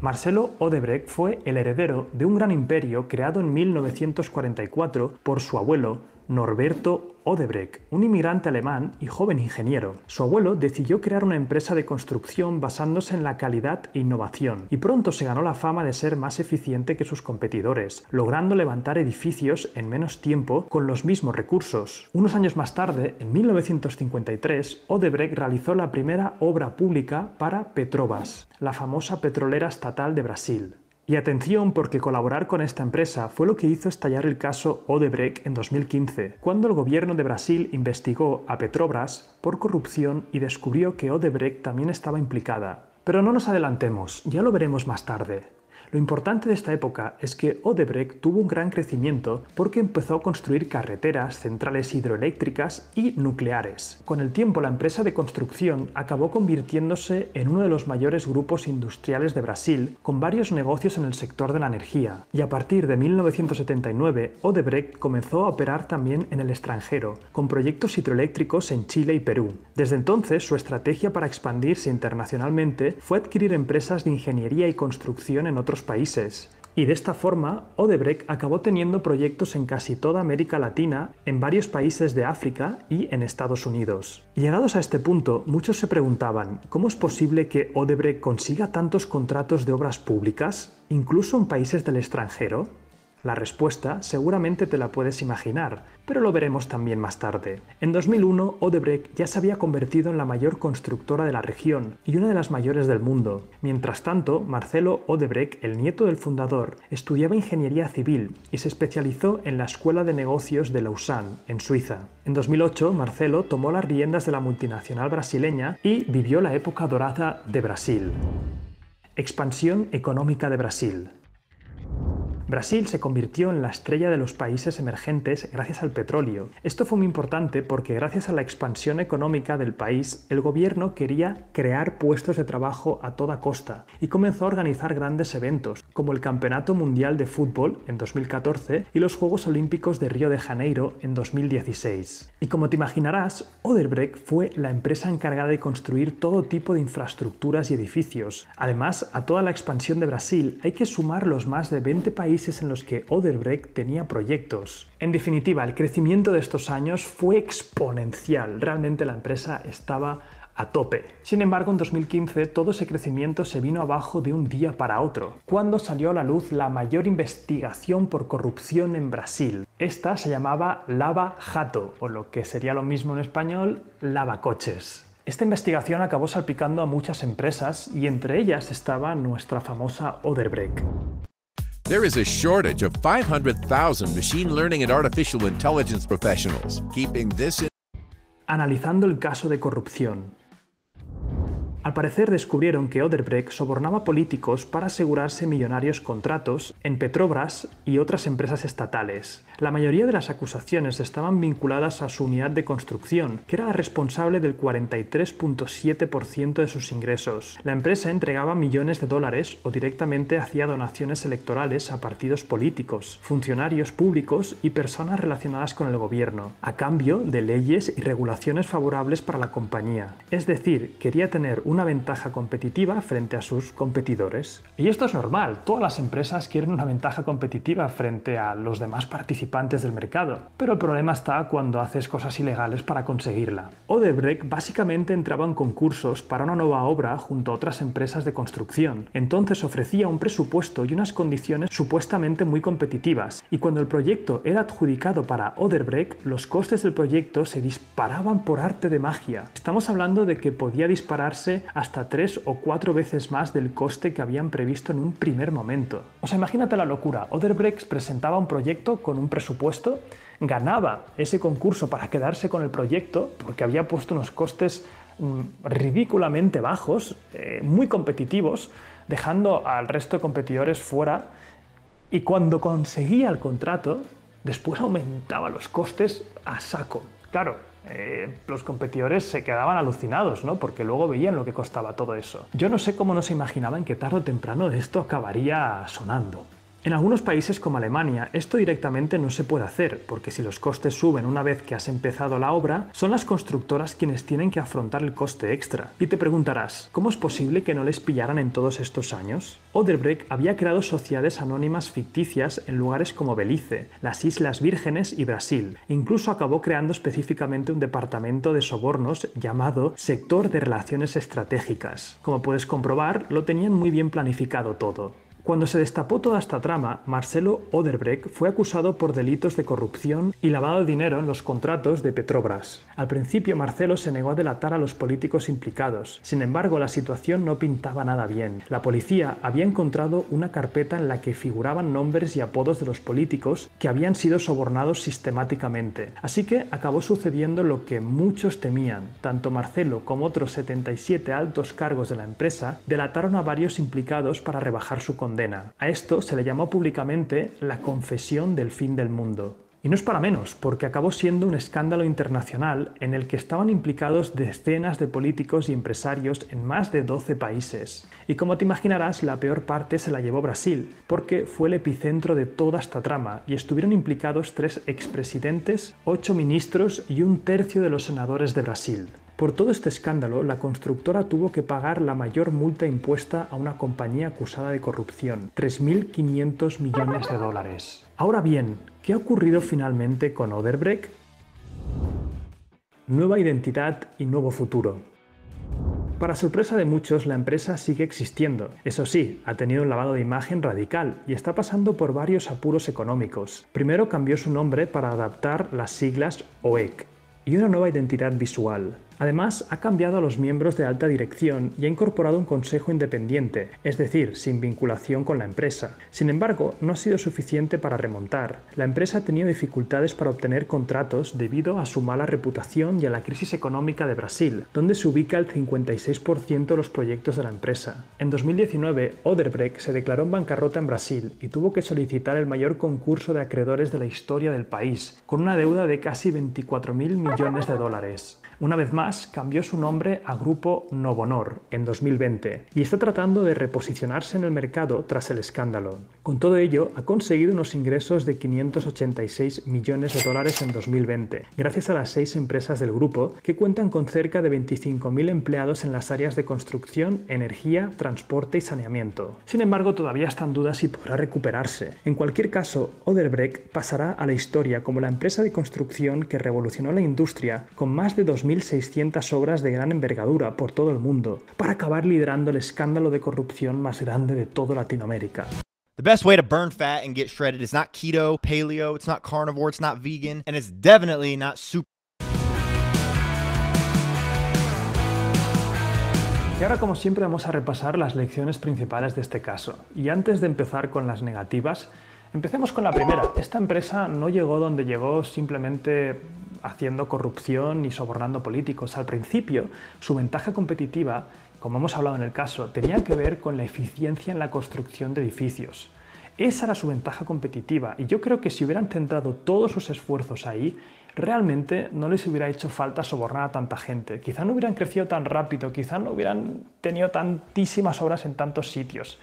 Marcelo Odebrecht fue el heredero de un gran imperio creado en 1944 por su abuelo, Norberto Odebrecht, un inmigrante alemán y joven ingeniero. Su abuelo decidió crear una empresa de construcción basándose en la calidad e innovación, y pronto se ganó la fama de ser más eficiente que sus competidores, logrando levantar edificios en menos tiempo con los mismos recursos. Unos años más tarde, en 1953, Odebrecht realizó la primera obra pública para Petrobras, la famosa petrolera estatal de Brasil. Y atención, porque colaborar con esta empresa fue lo que hizo estallar el caso Odebrecht en 2015, cuando el gobierno de Brasil investigó a Petrobras por corrupción y descubrió que Odebrecht también estaba implicada. Pero no nos adelantemos, ya lo veremos más tarde. Lo importante de esta época es que Odebrecht tuvo un gran crecimiento porque empezó a construir carreteras, centrales hidroeléctricas y nucleares. Con el tiempo, la empresa de construcción acabó convirtiéndose en uno de los mayores grupos industriales de Brasil, con varios negocios en el sector de la energía. Y a partir de 1979, Odebrecht comenzó a operar también en el extranjero, con proyectos hidroeléctricos en Chile y Perú. Desde entonces, su estrategia para expandirse internacionalmente fue adquirir empresas de ingeniería y construcción en otros países. Y de esta forma, Odebrecht acabó teniendo proyectos en casi toda América Latina, en varios países de África y en Estados Unidos. Llegados a este punto, muchos se preguntaban, ¿cómo es posible que Odebrecht consiga tantos contratos de obras públicas, incluso en países del extranjero? La respuesta seguramente te la puedes imaginar, pero lo veremos también más tarde. En 2001, Odebrecht ya se había convertido en la mayor constructora de la región y una de las mayores del mundo. Mientras tanto, Marcelo Odebrecht, el nieto del fundador, estudiaba ingeniería civil y se especializó en la Escuela de Negocios de Lausanne, en Suiza. En 2008, Marcelo tomó las riendas de la multinacional brasileña y vivió la época dorada de Brasil. Expansión económica de Brasil. Brasil se convirtió en la estrella de los países emergentes gracias al petróleo. Esto fue muy importante porque gracias a la expansión económica del país, el gobierno quería crear puestos de trabajo a toda costa y comenzó a organizar grandes eventos, como el Campeonato Mundial de Fútbol en 2014 y los Juegos Olímpicos de Río de Janeiro en 2016. Y como te imaginarás, Odebrecht fue la empresa encargada de construir todo tipo de infraestructuras y edificios. Además, a toda la expansión de Brasil hay que sumar los más de 20 países en los que Odebrecht tenía proyectos. En definitiva, el crecimiento de estos años fue exponencial. Realmente la empresa estaba a tope. Sin embargo, en 2015 todo ese crecimiento se vino abajo de un día para otro, cuando salió a la luz la mayor investigación por corrupción en Brasil. Esta se llamaba Lava Jato, o lo que sería lo mismo en español, lavacoches. Esta investigación acabó salpicando a muchas empresas y entre ellas estaba nuestra famosa Odebrecht. There is a shortage of 500,000 machine learning and artificial intelligence professionals. Keeping this in... Analizando el caso de corrupción. Al parecer descubrieron que Odebrecht sobornaba políticos para asegurarse millonarios contratos en Petrobras y otras empresas estatales. La mayoría de las acusaciones estaban vinculadas a su unidad de construcción, que era la responsable del 43.7% de sus ingresos. La empresa entregaba millones de dólares o directamente hacía donaciones electorales a partidos políticos, funcionarios públicos y personas relacionadas con el gobierno, a cambio de leyes y regulaciones favorables para la compañía. Es decir, quería tener una ventaja competitiva frente a sus competidores. Y esto es normal, todas las empresas quieren una ventaja competitiva frente a los demás participantes del mercado, pero el problema está cuando haces cosas ilegales para conseguirla. Odebrecht básicamente entraba en concursos para una nueva obra junto a otras empresas de construcción, entonces ofrecía un presupuesto y unas condiciones supuestamente muy competitivas, y cuando el proyecto era adjudicado para Odebrecht, los costes del proyecto se disparaban por arte de magia. Estamos hablando de que podía dispararse hasta 3 o 4 veces más del coste que habían previsto en un primer momento. O sea, imagínate la locura. Odebrecht presentaba un proyecto con un presupuesto, ganaba ese concurso para quedarse con el proyecto porque había puesto unos costes ridículamente bajos, muy competitivos, dejando al resto de competidores fuera, y cuando conseguía el contrato, después aumentaba los costes a saco. Claro, los competidores se quedaban alucinados, ¿no? Porque luego veían lo que costaba todo eso. Yo no sé cómo no se imaginaban que tarde o temprano esto acabaría sonando. En algunos países como Alemania esto directamente no se puede hacer, porque si los costes suben una vez que has empezado la obra, son las constructoras quienes tienen que afrontar el coste extra. Y te preguntarás, ¿cómo es posible que no les pillaran en todos estos años? Odebrecht había creado sociedades anónimas ficticias en lugares como Belice, las Islas Vírgenes y Brasil. Incluso acabó creando específicamente un departamento de sobornos llamado Sector de Relaciones Estratégicas. Como puedes comprobar, lo tenían muy bien planificado todo. Cuando se destapó toda esta trama, Marcelo Odebrecht fue acusado por delitos de corrupción y lavado de dinero en los contratos de Petrobras. Al principio, Marcelo se negó a delatar a los políticos implicados. Sin embargo, la situación no pintaba nada bien. La policía había encontrado una carpeta en la que figuraban nombres y apodos de los políticos que habían sido sobornados sistemáticamente. Así que acabó sucediendo lo que muchos temían. Tanto Marcelo como otros 77 altos cargos de la empresa delataron a varios implicados para rebajar su condena. A esto se le llamó públicamente la confesión del fin del mundo. Y no es para menos, porque acabó siendo un escándalo internacional en el que estaban implicados decenas de políticos y empresarios en más de 12 países. Y como te imaginarás, la peor parte se la llevó Brasil, porque fue el epicentro de toda esta trama y estuvieron implicados 3 expresidentes, 8 ministros y un tercio de los senadores de Brasil. Por todo este escándalo, la constructora tuvo que pagar la mayor multa impuesta a una compañía acusada de corrupción, 3.500 millones de dólares. Ahora bien, ¿qué ha ocurrido finalmente con Odebrecht? Nueva identidad y nuevo futuro. Para sorpresa de muchos, la empresa sigue existiendo. Eso sí, ha tenido un lavado de imagen radical y está pasando por varios apuros económicos. Primero cambió su nombre para adaptar las siglas OEC y una nueva identidad visual. Además, ha cambiado a los miembros de alta dirección y ha incorporado un consejo independiente, es decir, sin vinculación con la empresa. Sin embargo, no ha sido suficiente para remontar. La empresa ha tenido dificultades para obtener contratos debido a su mala reputación y a la crisis económica de Brasil, donde se ubica el 56% de los proyectos de la empresa. En 2019, Odebrecht se declaró en bancarrota en Brasil y tuvo que solicitar el mayor concurso de acreedores de la historia del país, con una deuda de casi 24.000 millones de dólares. Una vez más, cambió su nombre a Grupo Novonor en 2020 y está tratando de reposicionarse en el mercado tras el escándalo. Con todo ello, ha conseguido unos ingresos de 586 millones de dólares en 2020, gracias a las 6 empresas del grupo que cuentan con cerca de 25.000 empleados en las áreas de construcción, energía, transporte y saneamiento. Sin embargo, todavía están dudas si podrá recuperarse. En cualquier caso, Odebrecht pasará a la historia como la empresa de construcción que revolucionó la industria con más de 2.600 obras de gran envergadura por todo el mundo, para acabar liderando el escándalo de corrupción más grande de toda Latinoamérica. The best way to burn fat and get shredded is not keto, paleo, it's not carnivore, it's not vegan, and it's definitely not super. Y ahora, como siempre, vamos a repasar las lecciones principales de este caso. Y antes de empezar con las negativas, empecemos con la primera. Esta empresa no llegó donde llegó simplemente haciendo corrupción y sobornando políticos. Al principio, su ventaja competitiva, como hemos hablado en el caso, tenía que ver con la eficiencia en la construcción de edificios. Esa era su ventaja competitiva y yo creo que si hubieran centrado todos sus esfuerzos ahí, realmente no les hubiera hecho falta sobornar a tanta gente. Quizá no hubieran crecido tan rápido, quizá no hubieran tenido tantísimas obras en tantos sitios.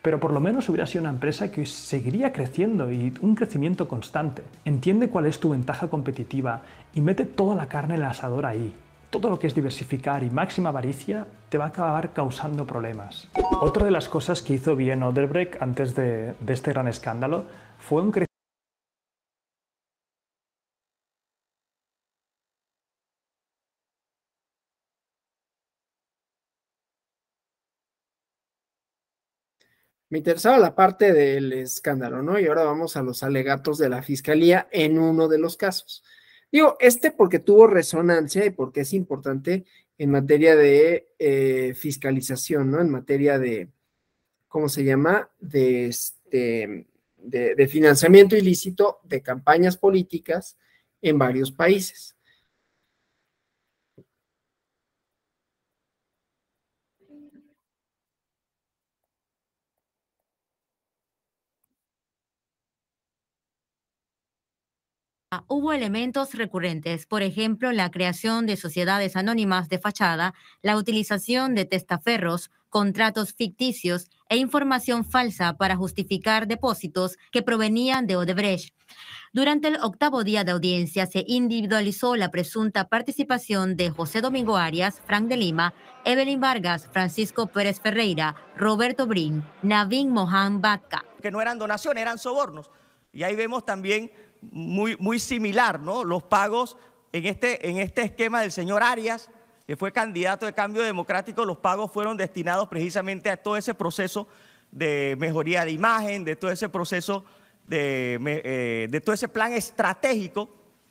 Pero por lo menos hubiera sido una empresa que seguiría creciendo y un crecimiento constante. Entiende cuál es tu ventaja competitiva y mete toda la carne en el asador ahí. Todo lo que es diversificar y máxima avaricia te va a acabar causando problemas. Otra de las cosas que hizo bien Odebrecht antes de este gran escándalo fue un crecimiento. Me interesaba la parte del escándalo, ¿no? Y ahora vamos a los alegatos de la fiscalía en uno de los casos. Digo, porque tuvo resonancia y porque es importante en materia de fiscalización, ¿no? En materia de, ¿cómo se llama? De financiamiento ilícito de campañas políticas en varios países. Hubo elementos recurrentes, por ejemplo, la creación de sociedades anónimas de fachada, la utilización de testaferros, contratos ficticios e información falsa para justificar depósitos que provenían de Odebrecht. Durante el 8º día de audiencia se individualizó la presunta participación de José Domingo Arias, Frank de Lima, Evelyn Vargas, Francisco Pérez Ferreira, Roberto Brin, Navin Mohan Batka. Que no eran donaciones, eran sobornos. Y ahí vemos también muy similar, ¿no? Los pagos en este esquema del señor Arias, que fue candidato de Cambio Democrático, los pagos fueron destinados precisamente a todo ese proceso de mejoría de imagen, de todo ese proceso, de todo ese plan estratégico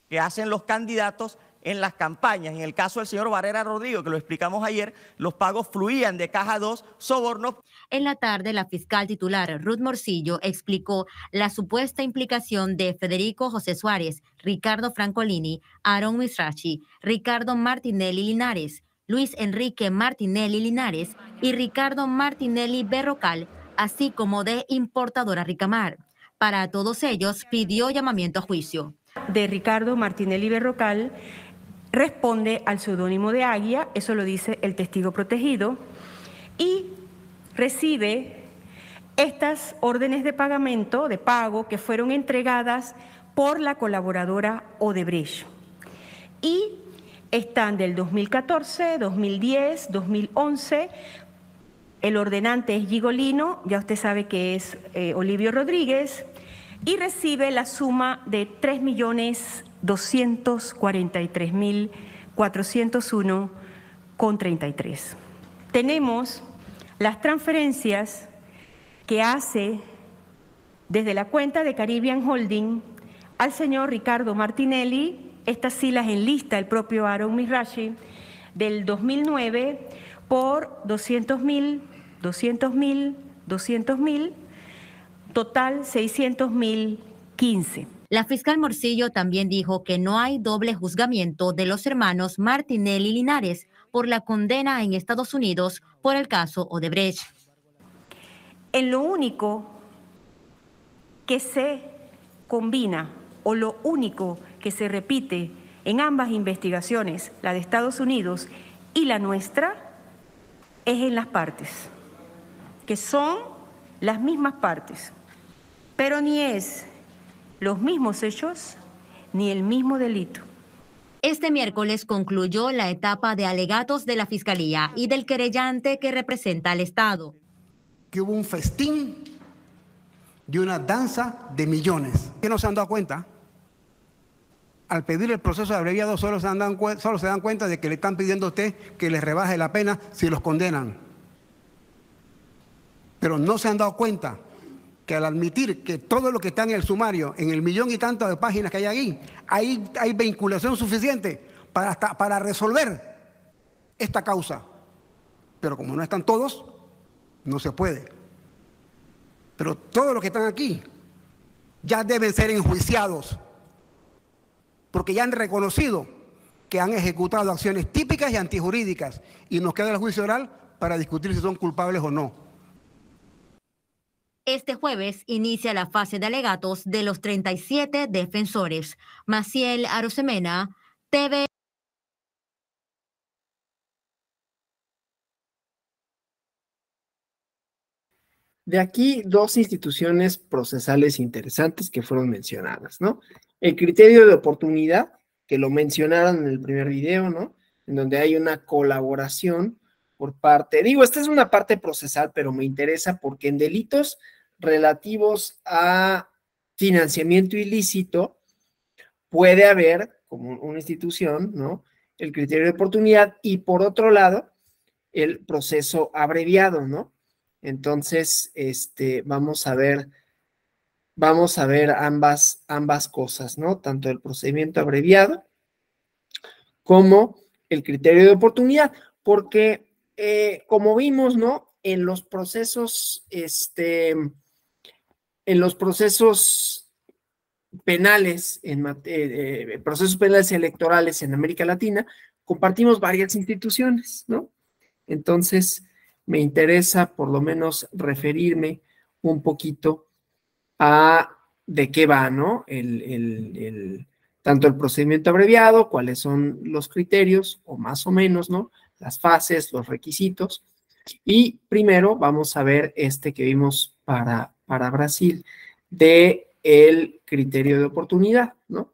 que hacen los candidatos en las campañas. En el caso del señor Barrera Rodrigo, que lo explicamos ayer, los pagos fluían de Caja 2, sobornos. En la tarde, la fiscal titular Ruth Morcillo explicó la supuesta implicación de Federico José Suárez, Ricardo Francolini, Aaron Misrachi, Ricardo Martinelli Linares, Luis Enrique Martinelli Linares y Ricardo Martinelli Berrocal, así como de Importadora Ricamar. Para todos ellos, pidió llamamiento a juicio. De Ricardo Martinelli Berrocal responde al seudónimo de Águila, eso lo dice el testigo protegido, y recibe estas órdenes de pagamento, de pago, que fueron entregadas por la colaboradora Odebrecht. Y están del 2014, 2010, 2011. El ordenante es Gigolino, ya usted sabe que es Olivio Rodríguez, y recibe la suma de 3.243.401,33. Tenemos las transferencias que hace desde la cuenta de Caribbean Holding al señor Ricardo Martinelli, estas sí las enlista el propio Aaron Misrachi, del 2009 por 200.000, 200.000, 200.000, total 600.015. La fiscal Morcillo también dijo que no hay doble juzgamiento de los hermanos Martinelli Linares por la condena en Estados Unidos por el caso Odebrecht. En lo único que se combina o lo único que se repite en ambas investigaciones, la de Estados Unidos y la nuestra, es en las partes, que son las mismas partes, pero ni es los mismos hechos ni el mismo delito. Este miércoles concluyó la etapa de alegatos de la Fiscalía y del querellante que representa al Estado. Que hubo un festín de una danza de millones. ¿Qué no se han dado cuenta? Al pedir el proceso de abreviado solo se dan cuenta de que le están pidiendo a usted que les rebaje la pena si los condenan. Pero no se han dado cuenta que al admitir que todo lo que está en el sumario, en el millón y tanto de páginas que hay ahí, hay vinculación suficiente para resolver esta causa. Pero como no están todos, no se puede. Pero todos los que están aquí ya deben ser enjuiciados, porque ya han reconocido que han ejecutado acciones típicas y antijurídicas, y nos queda el juicio oral para discutir si son culpables o no. Este jueves inicia la fase de alegatos de los 37 defensores. Maciel Arosemena, TV. De aquí, dos instituciones procesales interesantes que fueron mencionadas, ¿no? El criterio de oportunidad, que lo mencionaron en el primer video, ¿no? En donde hay una colaboración por parte, digo, esta es una parte procesal, pero me interesa porque en delitos relativos a financiamiento ilícito puede haber, como una institución, ¿no? El criterio de oportunidad y, por otro lado, el proceso abreviado, ¿no? Entonces, vamos a ver ambas cosas, ¿no? Tanto el procedimiento abreviado como el criterio de oportunidad, porque como vimos, ¿no? En los procesos, penales, procesos penales electorales en América Latina, compartimos varias instituciones, ¿no? Entonces, me interesa por lo menos referirme un poquito a de qué va, ¿no? Tanto el procedimiento abreviado, cuáles son los criterios, o más o menos, ¿no? Las fases, los requisitos. Y primero vamos a ver que vimos para Brasil, de el criterio de oportunidad, ¿no?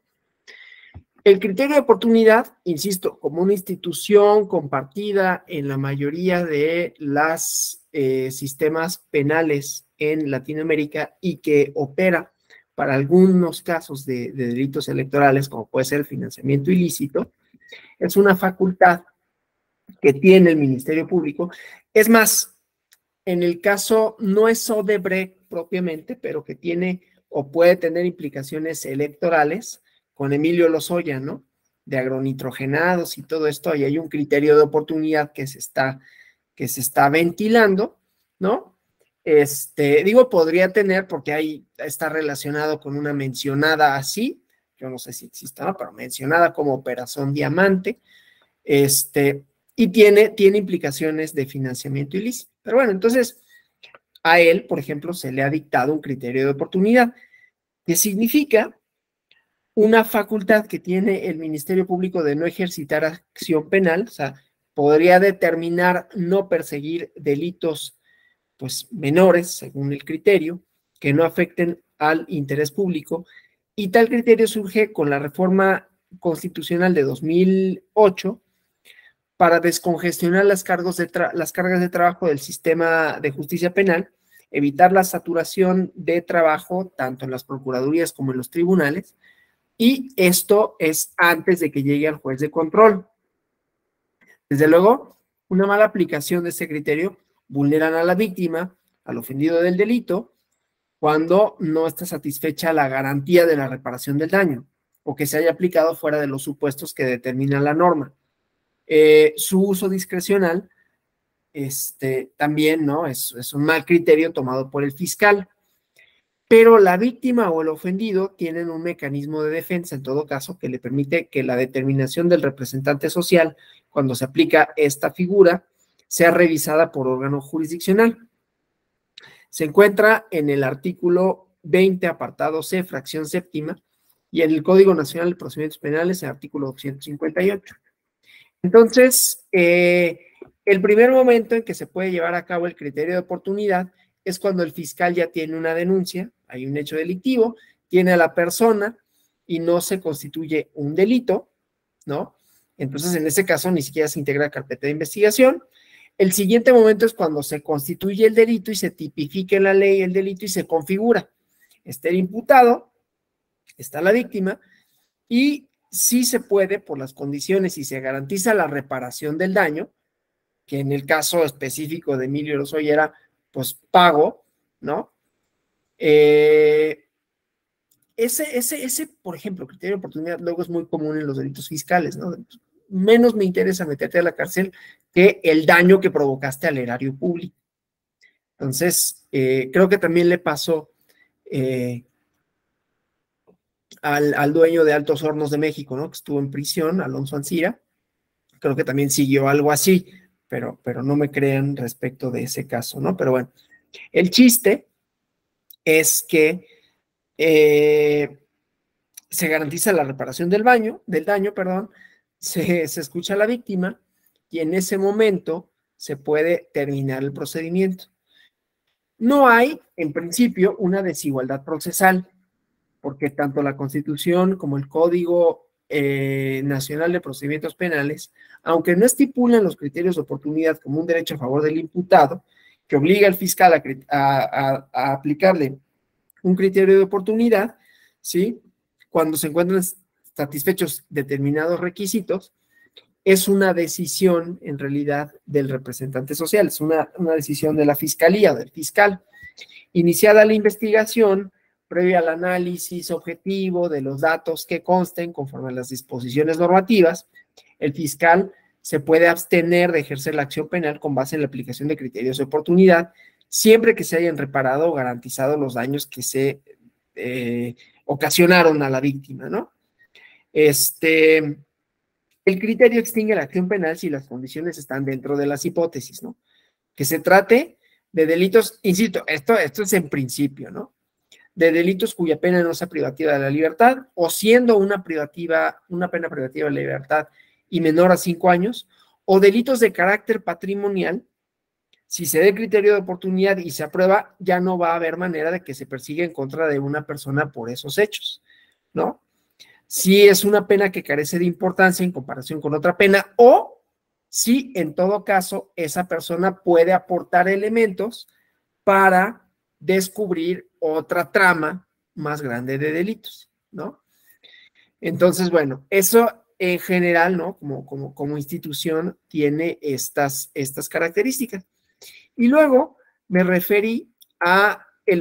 El criterio de oportunidad, insisto, como una institución compartida en la mayoría de los sistemas penales en Latinoamérica y que opera para algunos casos de delitos electorales, como puede ser el financiamiento ilícito, es una facultad que tiene el Ministerio Público. Es más, en el caso, no es Odebrecht propiamente, pero que tiene o puede tener implicaciones electorales con Emilio Lozoya, ¿no? De agronitrogenados y todo esto, ahí hay un criterio de oportunidad que se está ventilando, ¿no? Digo, podría tener, porque ahí está relacionado con una mencionada así, yo no sé si exista, ¿no? Pero mencionada como Operación Diamante, y tiene implicaciones de financiamiento ilícito. Pero bueno, entonces, a él, por ejemplo, se le ha dictado un criterio de oportunidad, que significa una facultad que tiene el Ministerio Público de no ejercitar acción penal, o sea, podría determinar no perseguir delitos, pues, menores, según el criterio, que no afecten al interés público, y tal criterio surge con la reforma constitucional de 2008 para descongestionar las cargas de trabajo del sistema de justicia penal, evitar la saturación de trabajo tanto en las procuradurías como en los tribunales, y esto es antes de que llegue al juez de control. Desde luego, una mala aplicación de este criterio vulneran a la víctima, al ofendido del delito, cuando no está satisfecha la garantía de la reparación del daño o que se haya aplicado fuera de los supuestos que determina la norma. Su uso discrecional también, ¿no? Es un mal criterio tomado por el fiscal. Pero la víctima o el ofendido tienen un mecanismo de defensa, en todo caso, que le permite que la determinación del representante social, cuando se aplica esta figura, sea revisada por órgano jurisdiccional. Se encuentra en el artículo 20, apartado C, fracción séptima, y en el Código Nacional de Procedimientos Penales, en el artículo 258. Entonces, el primer momento en que se puede llevar a cabo el criterio de oportunidad es cuando el fiscal ya tiene una denuncia, hay un hecho delictivo, tiene a la persona y no se constituye un delito, ¿no? Entonces, en ese caso, ni siquiera se integra carpeta de investigación. El siguiente momento es cuando se constituye el delito y se tipifica en la ley el delito y se configura. Está el imputado, está la víctima, y sí se puede, por las condiciones, y se garantiza la reparación del daño, que en el caso específico de Emilio Lozoya era, pues, pago, ¿no? Ese, por ejemplo, criterio de oportunidad luego es muy común en los delitos fiscales, ¿no? Menos me interesa meterte a la cárcel que el daño que provocaste al erario público. Entonces, creo que también le pasó al dueño de Altos Hornos de México, ¿no? Que estuvo en prisión, Alonso Ancira. Creo que también siguió algo así, pero no me crean respecto de ese caso, ¿no? Pero bueno, el chiste es que se garantiza la reparación del daño, se escucha a la víctima y en ese momento se puede terminar el procedimiento. No hay, en principio, una desigualdad procesal, porque tanto la Constitución como el Código Nacional de Procedimientos Penales, aunque no estipulan los criterios de oportunidad como un derecho a favor del imputado, que obliga al fiscal a aplicarle un criterio de oportunidad, ¿sí? Cuando se encuentran satisfechos determinados requisitos, es una decisión, en realidad, del representante social, es una decisión de la fiscalía, del fiscal. Iniciada la investigación, previa al análisis objetivo de los datos que consten conforme a las disposiciones normativas, el fiscal se puede abstener de ejercer la acción penal con base en la aplicación de criterios de oportunidad, siempre que se hayan reparado o garantizado los daños que se ocasionaron a la víctima, ¿no? El criterio extingue la acción penal si las condiciones están dentro de las hipótesis, ¿no? Que se trate de delitos, insisto, esto es en principio, ¿no? De delitos cuya pena no sea privativa de la libertad, o siendo una pena privativa de la libertad y menor a 5 años, o delitos de carácter patrimonial. Si se da el criterio de oportunidad y se aprueba, ya no va a haber manera de que se persiga en contra de una persona por esos hechos, ¿no? Si es una pena que carece de importancia en comparación con otra pena, o si en todo caso esa persona puede aportar elementos para descubrir otra trama más grande de delitos, ¿no? Entonces, bueno, eso en general, ¿no? Como institución tiene estas características. Y luego me referí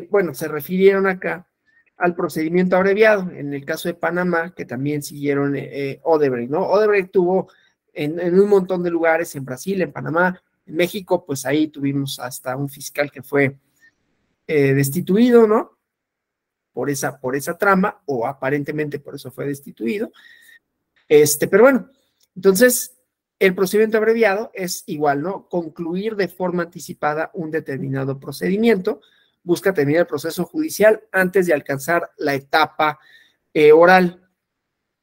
bueno, se refirieron acá al procedimiento abreviado, en el caso de Panamá, que también siguieron Odebrecht, ¿no? Odebrecht tuvo en un montón de lugares, en Brasil, en Panamá, en México, pues ahí tuvimos hasta un fiscal que fue destituido, ¿no? Por esa trama, o aparentemente por eso fue destituido. Pero bueno, entonces, el procedimiento abreviado es igual, ¿no? Concluir de forma anticipada un determinado procedimiento, busca terminar el proceso judicial antes de alcanzar la etapa oral.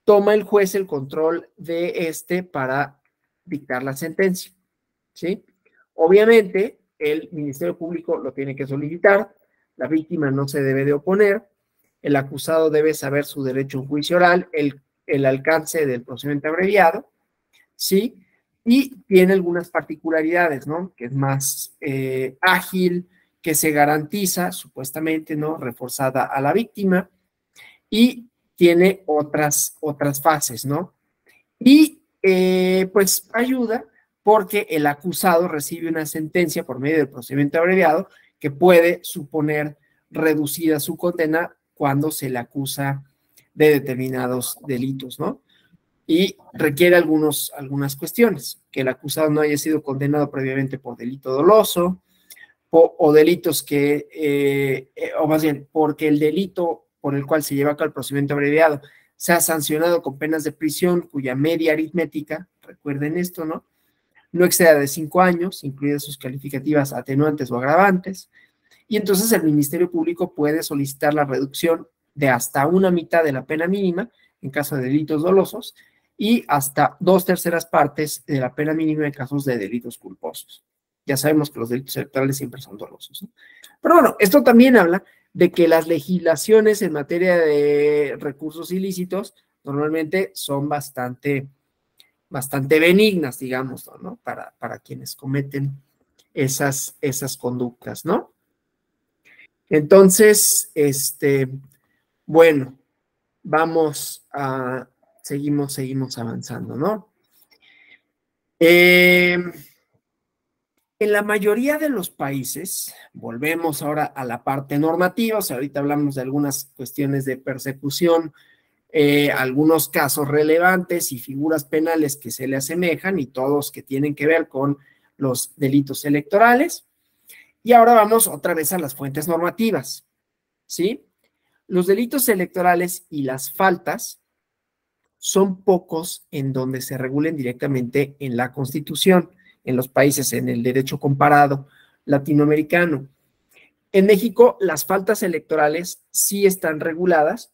Toma el juez el control de para dictar la sentencia, ¿sí? Obviamente, el Ministerio Público lo tiene que solicitar, la víctima no se debe de oponer, el acusado debe saber su derecho a un juicio oral, el alcance del procedimiento abreviado, ¿sí? Y tiene algunas particularidades, ¿no? Que es más ágil, que se garantiza, supuestamente, ¿no? Reforzada a la víctima, y tiene otras fases, ¿no? Y pues ayuda porque el acusado recibe una sentencia por medio del procedimiento abreviado que puede suponer reducida su condena cuando se le acusa de determinados delitos, ¿no? Y requiere algunas cuestiones, que el acusado no haya sido condenado previamente por delito doloso, o delitos o más bien, porque el delito por el cual se lleva a cabo el procedimiento abreviado sea sancionado con penas de prisión cuya media aritmética, recuerden esto, ¿no? No exceda de 5 años, incluidas sus calificativas atenuantes o agravantes, y entonces el Ministerio Público puede solicitar la reducción de hasta una mitad de la pena mínima en caso de delitos dolosos y hasta 2/3 partes de la pena mínima en casos de delitos culposos. Ya sabemos que los delitos electorales siempre son dolosos, ¿no? Pero bueno, esto también habla de que las legislaciones en materia de recursos ilícitos normalmente son bastante benignas, digamos, ¿no? Para quienes cometen esas conductas, ¿no? Entonces, bueno, seguimos avanzando, ¿no? En la mayoría de los países, volvemos ahora a la parte normativa, o sea, ahorita hablamos de algunas cuestiones de persecución, algunos casos relevantes y figuras penales que se le asemejan y todos que tienen que ver con los delitos electorales. Y ahora vamos otra vez a las fuentes normativas, ¿sí? Los delitos electorales y las faltas son pocos en donde se regulen directamente en la Constitución, en los países, en el derecho comparado latinoamericano. En México, las faltas electorales sí están reguladas,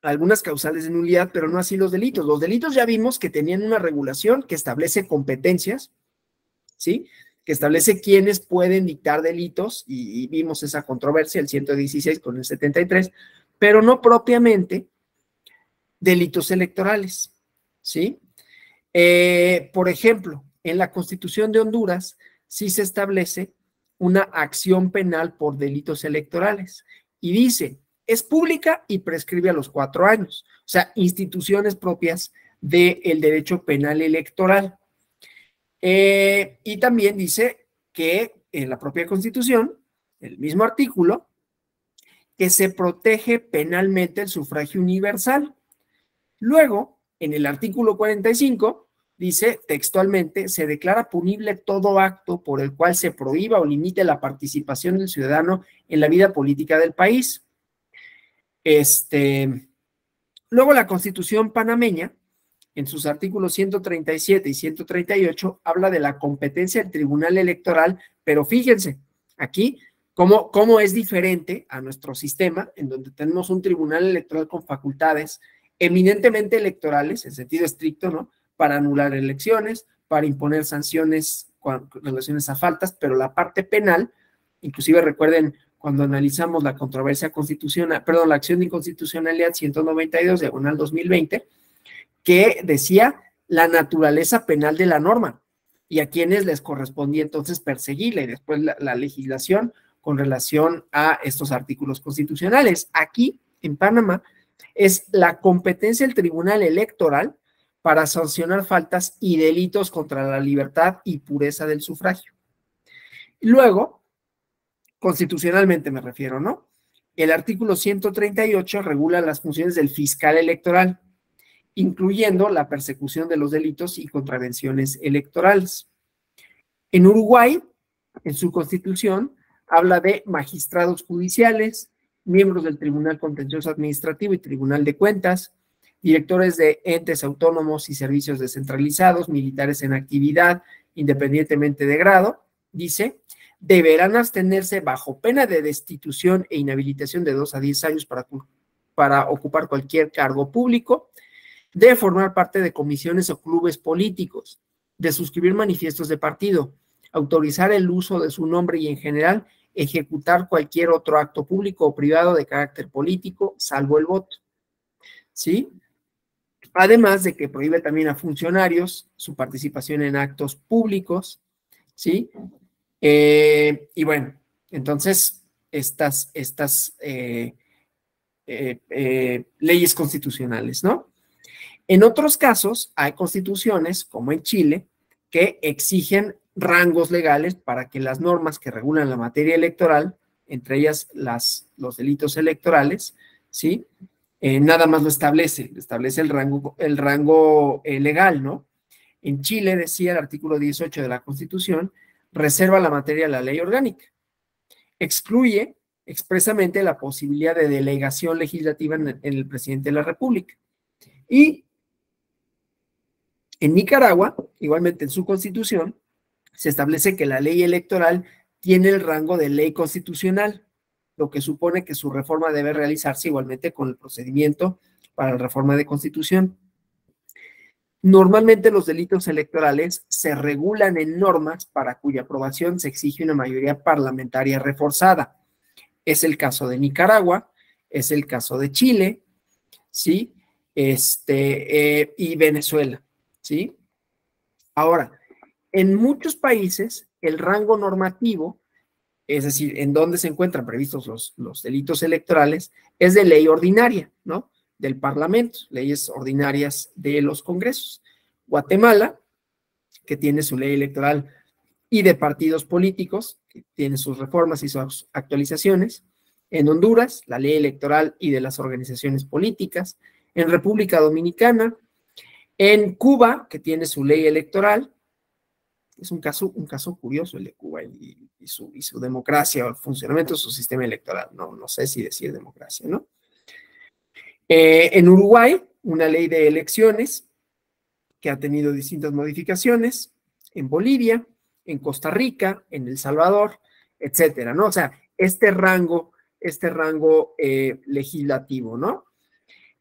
algunas causales de nulidad, pero no así los delitos. Los delitos ya vimos que tenían una regulación que establece competencias, ¿sí? Que establece quiénes pueden dictar delitos, y vimos esa controversia, el 116 con el 73, pero no propiamente delitos electorales, ¿sí? Por ejemplo, en la Constitución de Honduras sí se establece una acción penal por delitos electorales y dice, es pública y prescribe a los 4 años, o sea, instituciones propias del derecho penal electoral. Y también dice que en la propia Constitución, el mismo artículo, que se protege penalmente el sufragio universal. Luego, en el artículo 45, dice textualmente, se declara punible todo acto por el cual se prohíba o limite la participación del ciudadano en la vida política del país. Luego, la Constitución panameña, en sus artículos 137 y 138, habla de la competencia del Tribunal Electoral, pero fíjense, aquí, cómo es diferente a nuestro sistema, en donde tenemos un Tribunal Electoral con facultades eminentemente electorales, en sentido estricto, ¿no? Para anular elecciones, para imponer sanciones con relaciones a faltas, pero la parte penal, inclusive recuerden cuando analizamos la controversia constitucional, perdón, la acción de inconstitucionalidad 192/2020, que decía la naturaleza penal de la norma y a quienes les correspondía entonces perseguirla, y después la legislación con relación a estos artículos constitucionales. Aquí, en Panamá, es la competencia del Tribunal Electoral para sancionar faltas y delitos contra la libertad y pureza del sufragio. Luego, constitucionalmente me refiero, ¿no? El artículo 138 regula las funciones del fiscal electoral, incluyendo la persecución de los delitos y contravenciones electorales. En Uruguay, en su constitución, habla de magistrados judiciales, miembros del Tribunal Contencioso Administrativo y Tribunal de Cuentas, directores de entes autónomos y servicios descentralizados, militares en actividad, independientemente de grado, dice, deberán abstenerse bajo pena de destitución e inhabilitación de 2 a 10 años para ocupar cualquier cargo público, de formar parte de comisiones o clubes políticos, de suscribir manifiestos de partido, autorizar el uso de su nombre y en general ejecutar cualquier otro acto público o privado de carácter político, salvo el voto. ¿Sí? Además de que prohíbe también a funcionarios su participación en actos públicos, ¿sí? Y bueno, entonces estas leyes constitucionales, ¿no? En otros casos hay constituciones, como en Chile, que exigen rangos legales para que las normas que regulan la materia electoral, entre ellas los delitos electorales, ¿sí? Nada más lo establece el rango legal, ¿no? En Chile, decía el artículo 18 de la Constitución, reserva la materia a la ley orgánica. Excluye expresamente la posibilidad de delegación legislativa en el presidente de la República. Y en Nicaragua, igualmente en su Constitución, se establece que la ley electoral tiene el rango de ley constitucional, lo que supone que su reforma debe realizarse igualmente con el procedimiento para la reforma de Constitución. Normalmente los delitos electorales se regulan en normas para cuya aprobación se exige una mayoría parlamentaria reforzada. Es el caso de Nicaragua, es el caso de Chile, ¿sí? Y Venezuela, ¿sí? Ahora, en muchos países, el rango normativo, es decir, en donde se encuentran previstos los delitos electorales, es de ley ordinaria, ¿no? Del Parlamento, leyes ordinarias de los congresos. Guatemala, que tiene su ley electoral, y de partidos políticos, que tiene sus reformas y sus actualizaciones. En Honduras, la ley electoral y de las organizaciones políticas. En República Dominicana. En Cuba, que tiene su ley electoral. Es un caso curioso el de Cuba y su democracia o el funcionamiento de su sistema electoral. No sé si decir democracia, ¿no? En Uruguay, una ley de elecciones que ha tenido distintas modificaciones. En Bolivia, en Costa Rica, en El Salvador, etcétera, ¿no? O sea, este rango legislativo, ¿no?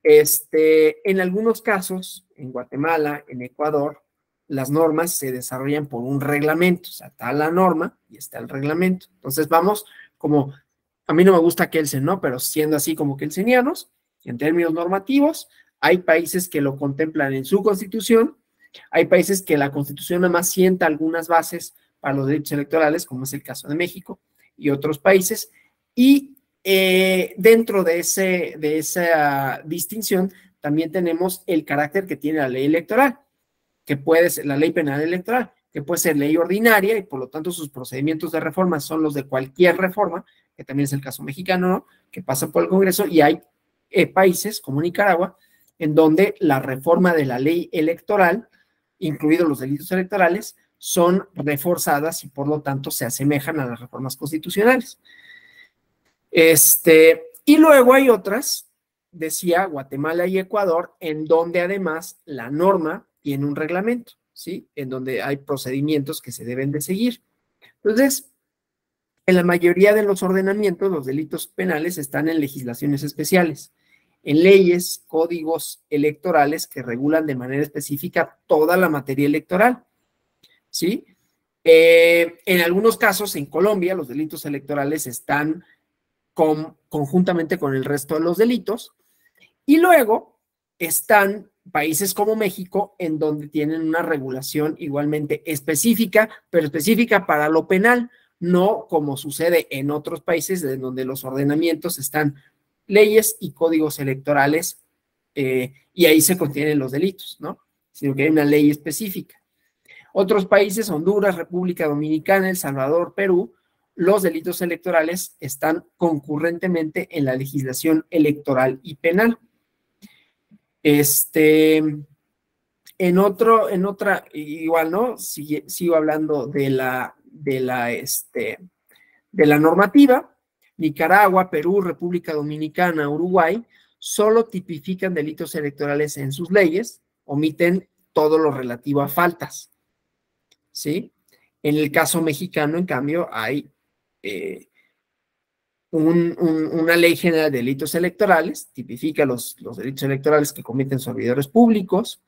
En algunos casos, en Guatemala, en Ecuador, las normas se desarrollan por un reglamento, o sea, está la norma y está el reglamento. Entonces vamos como, a mí no me gusta Kelsen, ¿no? Pero siendo así como kelsenianos, en términos normativos, hay países que lo contemplan en su constitución, hay países que la constitución nada más sienta algunas bases para los derechos electorales, como es el caso de México y otros países, y dentro de esa distinción también tenemos el carácter que tiene la ley electoral, que puede ser la ley penal electoral, que puede ser ley ordinaria y por lo tanto sus procedimientos de reforma son los de cualquier reforma, que también es el caso mexicano, ¿no? Que pasa por el Congreso, y hay países como Nicaragua en donde la reforma de la ley electoral, incluidos los delitos electorales, son reforzadas y por lo tanto se asemejan a las reformas constitucionales. Y luego hay otras, decía Guatemala y Ecuador, en donde además la norma tiene un reglamento, ¿sí? En donde hay procedimientos que se deben de seguir. Entonces, en la mayoría de los ordenamientos, los delitos penales están en legislaciones especiales, en leyes, códigos electorales que regulan de manera específica toda la materia electoral, ¿sí? En algunos casos, en Colombia, los delitos electorales están conjuntamente con el resto de los delitos, y luego están países como México, en donde tienen una regulación igualmente específica, pero específica para lo penal, no como sucede en otros países en donde los ordenamientos están leyes y códigos electorales y ahí se contienen los delitos, ¿no? Sino que hay una ley específica. Otros países, Honduras, República Dominicana, El Salvador, Perú, los delitos electorales están concurrentemente en la legislación electoral y penal. En otra, igual, ¿no? Sigo hablando de la normativa. Nicaragua, Perú, República Dominicana, Uruguay, solo tipifican delitos electorales en sus leyes, omiten todo lo relativo a faltas, ¿sí? En el caso mexicano, en cambio, hay una ley general de delitos electorales, tipifica los delitos electorales que cometen servidores públicos,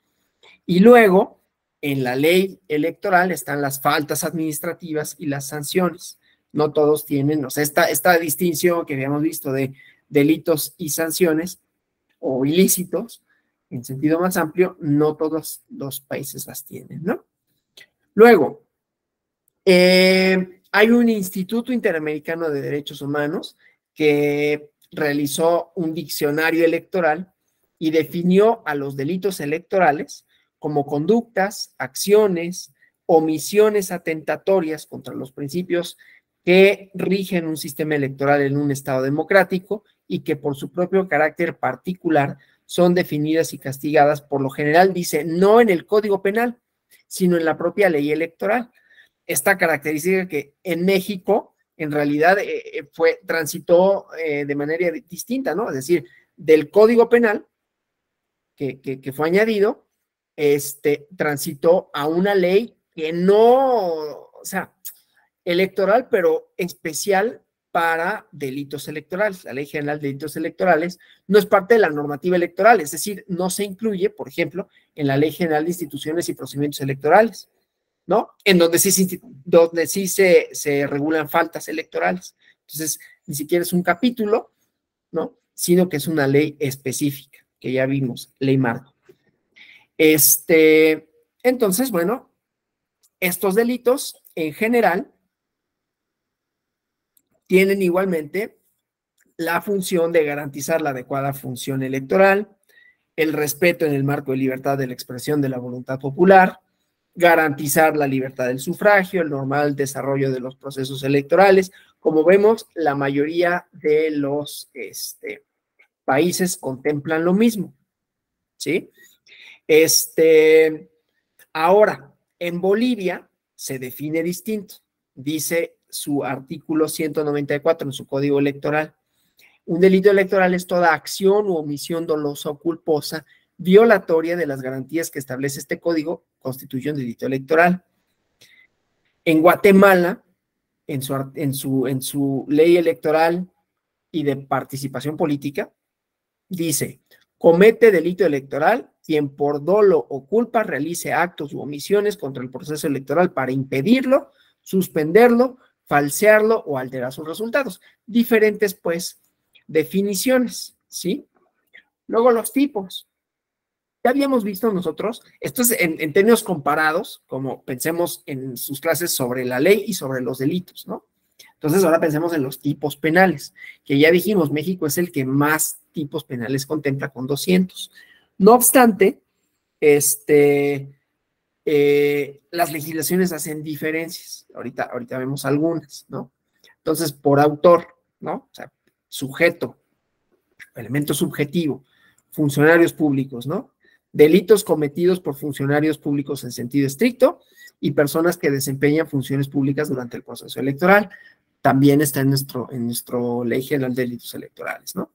y luego, en la ley electoral están las faltas administrativas y las sanciones. No todos tienen, o sea, esta distinción que habíamos visto de delitos y sanciones o ilícitos, en sentido más amplio, no todos los países las tienen, ¿no? Luego, hay un Instituto Interamericano de Derechos Humanos que realizó un diccionario electoral y definió a los delitos electorales como conductas, acciones, omisiones atentatorias contra los principios que rigen un sistema electoral en un Estado democrático y que por su propio carácter particular son definidas y castigadas, por lo general, dice, no en el Código Penal, sino en la propia ley electoral. Esta característica que en México, en realidad, transitó de manera distinta, ¿no? Es decir, del Código Penal, que fue añadido, transitó a una ley que no, o sea, electoral, pero especial para delitos electorales. La Ley General de Delitos Electorales no es parte de la normativa electoral, es decir, no se incluye, por ejemplo, en la Ley General de Instituciones y Procedimientos Electorales, ¿no? En donde sí se regulan faltas electorales. Entonces, ni siquiera es un capítulo, ¿no? Sino que es una ley específica, que ya vimos, ley marco. Entonces, bueno, estos delitos en general tienen igualmente la función de garantizar la adecuada función electoral, el respeto en el marco de libertad de la expresión de la voluntad popular, garantizar la libertad del sufragio, el normal desarrollo de los procesos electorales. Como vemos, la mayoría de los países contemplan lo mismo, ¿sí? Ahora, en Bolivia se define distinto. Dice su artículo 194 en su Código Electoral. Un delito electoral es toda acción u omisión dolosa o culposa violatoria de las garantías que establece este código, constituye un delito electoral. En Guatemala, en su ley electoral y de participación política, dice, comete delito electoral quien por dolo o culpa realice actos u omisiones contra el proceso electoral para impedirlo, suspenderlo, falsearlo o alterar sus resultados. Diferentes, pues, definiciones, ¿sí? Luego los tipos. Ya habíamos visto nosotros, esto es en términos comparados, como pensemos en sus clases sobre la ley y sobre los delitos, ¿no? Entonces ahora pensemos en los tipos penales, que ya dijimos, México es el que más tipos penales contempla con 200. No obstante, las legislaciones hacen diferencias. Ahorita vemos algunas, ¿no? Entonces, por autor, ¿no? O sea, sujeto, elemento subjetivo, funcionarios públicos, ¿no? Delitos cometidos por funcionarios públicos en sentido estricto y personas que desempeñan funciones públicas durante el proceso electoral. También está en nuestro Ley General de Delitos Electorales, ¿no?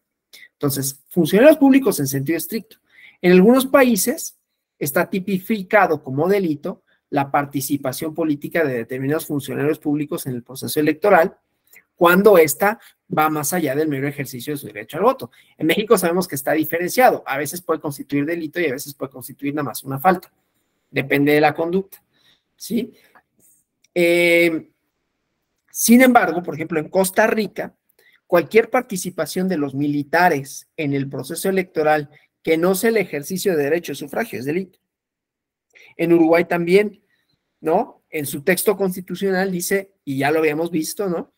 Entonces, funcionarios públicos en sentido estricto. En algunos países está tipificado como delito la participación política de determinados funcionarios públicos en el proceso electoral, cuando ésta va más allá del mero ejercicio de su derecho al voto. En México sabemos que está diferenciado. A veces puede constituir delito y a veces puede constituir nada más una falta. Depende de la conducta, ¿sí? Sin embargo, por ejemplo, en Costa Rica, cualquier participación de los militares en el proceso electoral que no sea el ejercicio de derecho de sufragio es delito. En Uruguay también, ¿no? En su texto constitucional dice, y ya lo habíamos visto, ¿no?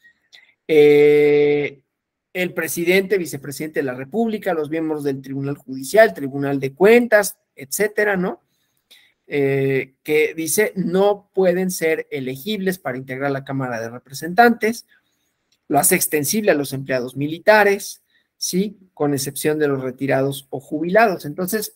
El presidente, vicepresidente de la República, los miembros del Tribunal Judicial, Tribunal de Cuentas, etcétera, ¿no? que dice no pueden ser elegibles para integrar la Cámara de Representantes, lo hace extensible a los empleados militares, ¿sí? Con excepción de los retirados o jubilados. Entonces,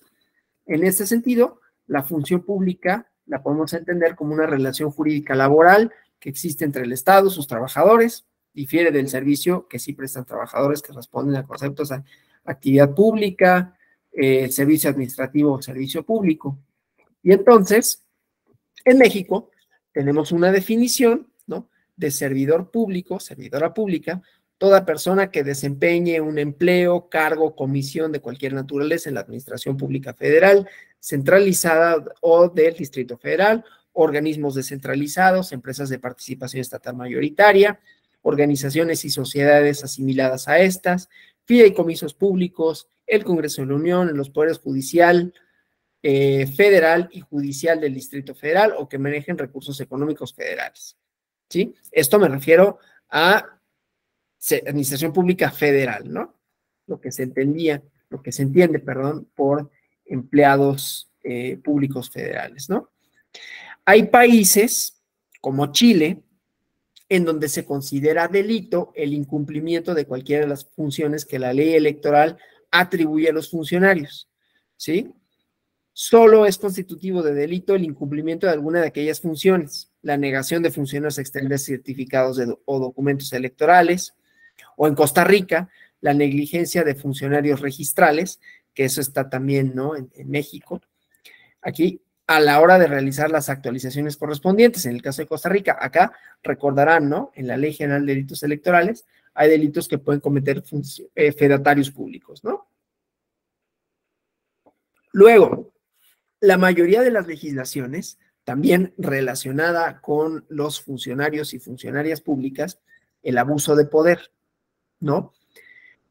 en este sentido, la función pública la podemos entender como una relación jurídica laboral que existe entre el Estado, sus trabajadores, difiere del servicio que sí prestan trabajadores que responden a conceptos de actividad pública, servicio administrativo o servicio público. Y entonces, en México tenemos una definición, ¿no?, de servidor público, servidora pública, toda persona que desempeñe un empleo, cargo, comisión de cualquier naturaleza en la administración pública federal, centralizada o del Distrito Federal, organismos descentralizados, empresas de participación estatal mayoritaria, organizaciones y sociedades asimiladas a estas, fideicomisos públicos, el Congreso de la Unión, los poderes judicial, federal y judicial del Distrito Federal o que manejen recursos económicos federales, ¿sí? Esto me refiero a administración pública federal, ¿no? Lo que se entiende, perdón, por empleados públicos federales, ¿no? Hay países como Chile en donde se considera delito el incumplimiento de cualquiera de las funciones que la ley electoral atribuye a los funcionarios, ¿sí? Solo es constitutivo de delito el incumplimiento de alguna de aquellas funciones, la negación de funcionarios a extender certificados o documentos electorales, o en Costa Rica, la negligencia de funcionarios registrales, que eso está también, ¿no?, en México. Aquí, a la hora de realizar las actualizaciones correspondientes, en el caso de Costa Rica, acá recordarán, ¿no?, en la Ley General de Delitos Electorales, hay delitos que pueden cometer fedatarios públicos, ¿no? Luego, la mayoría de las legislaciones, también relacionada con los funcionarios y funcionarias públicas, el abuso de poder, ¿no?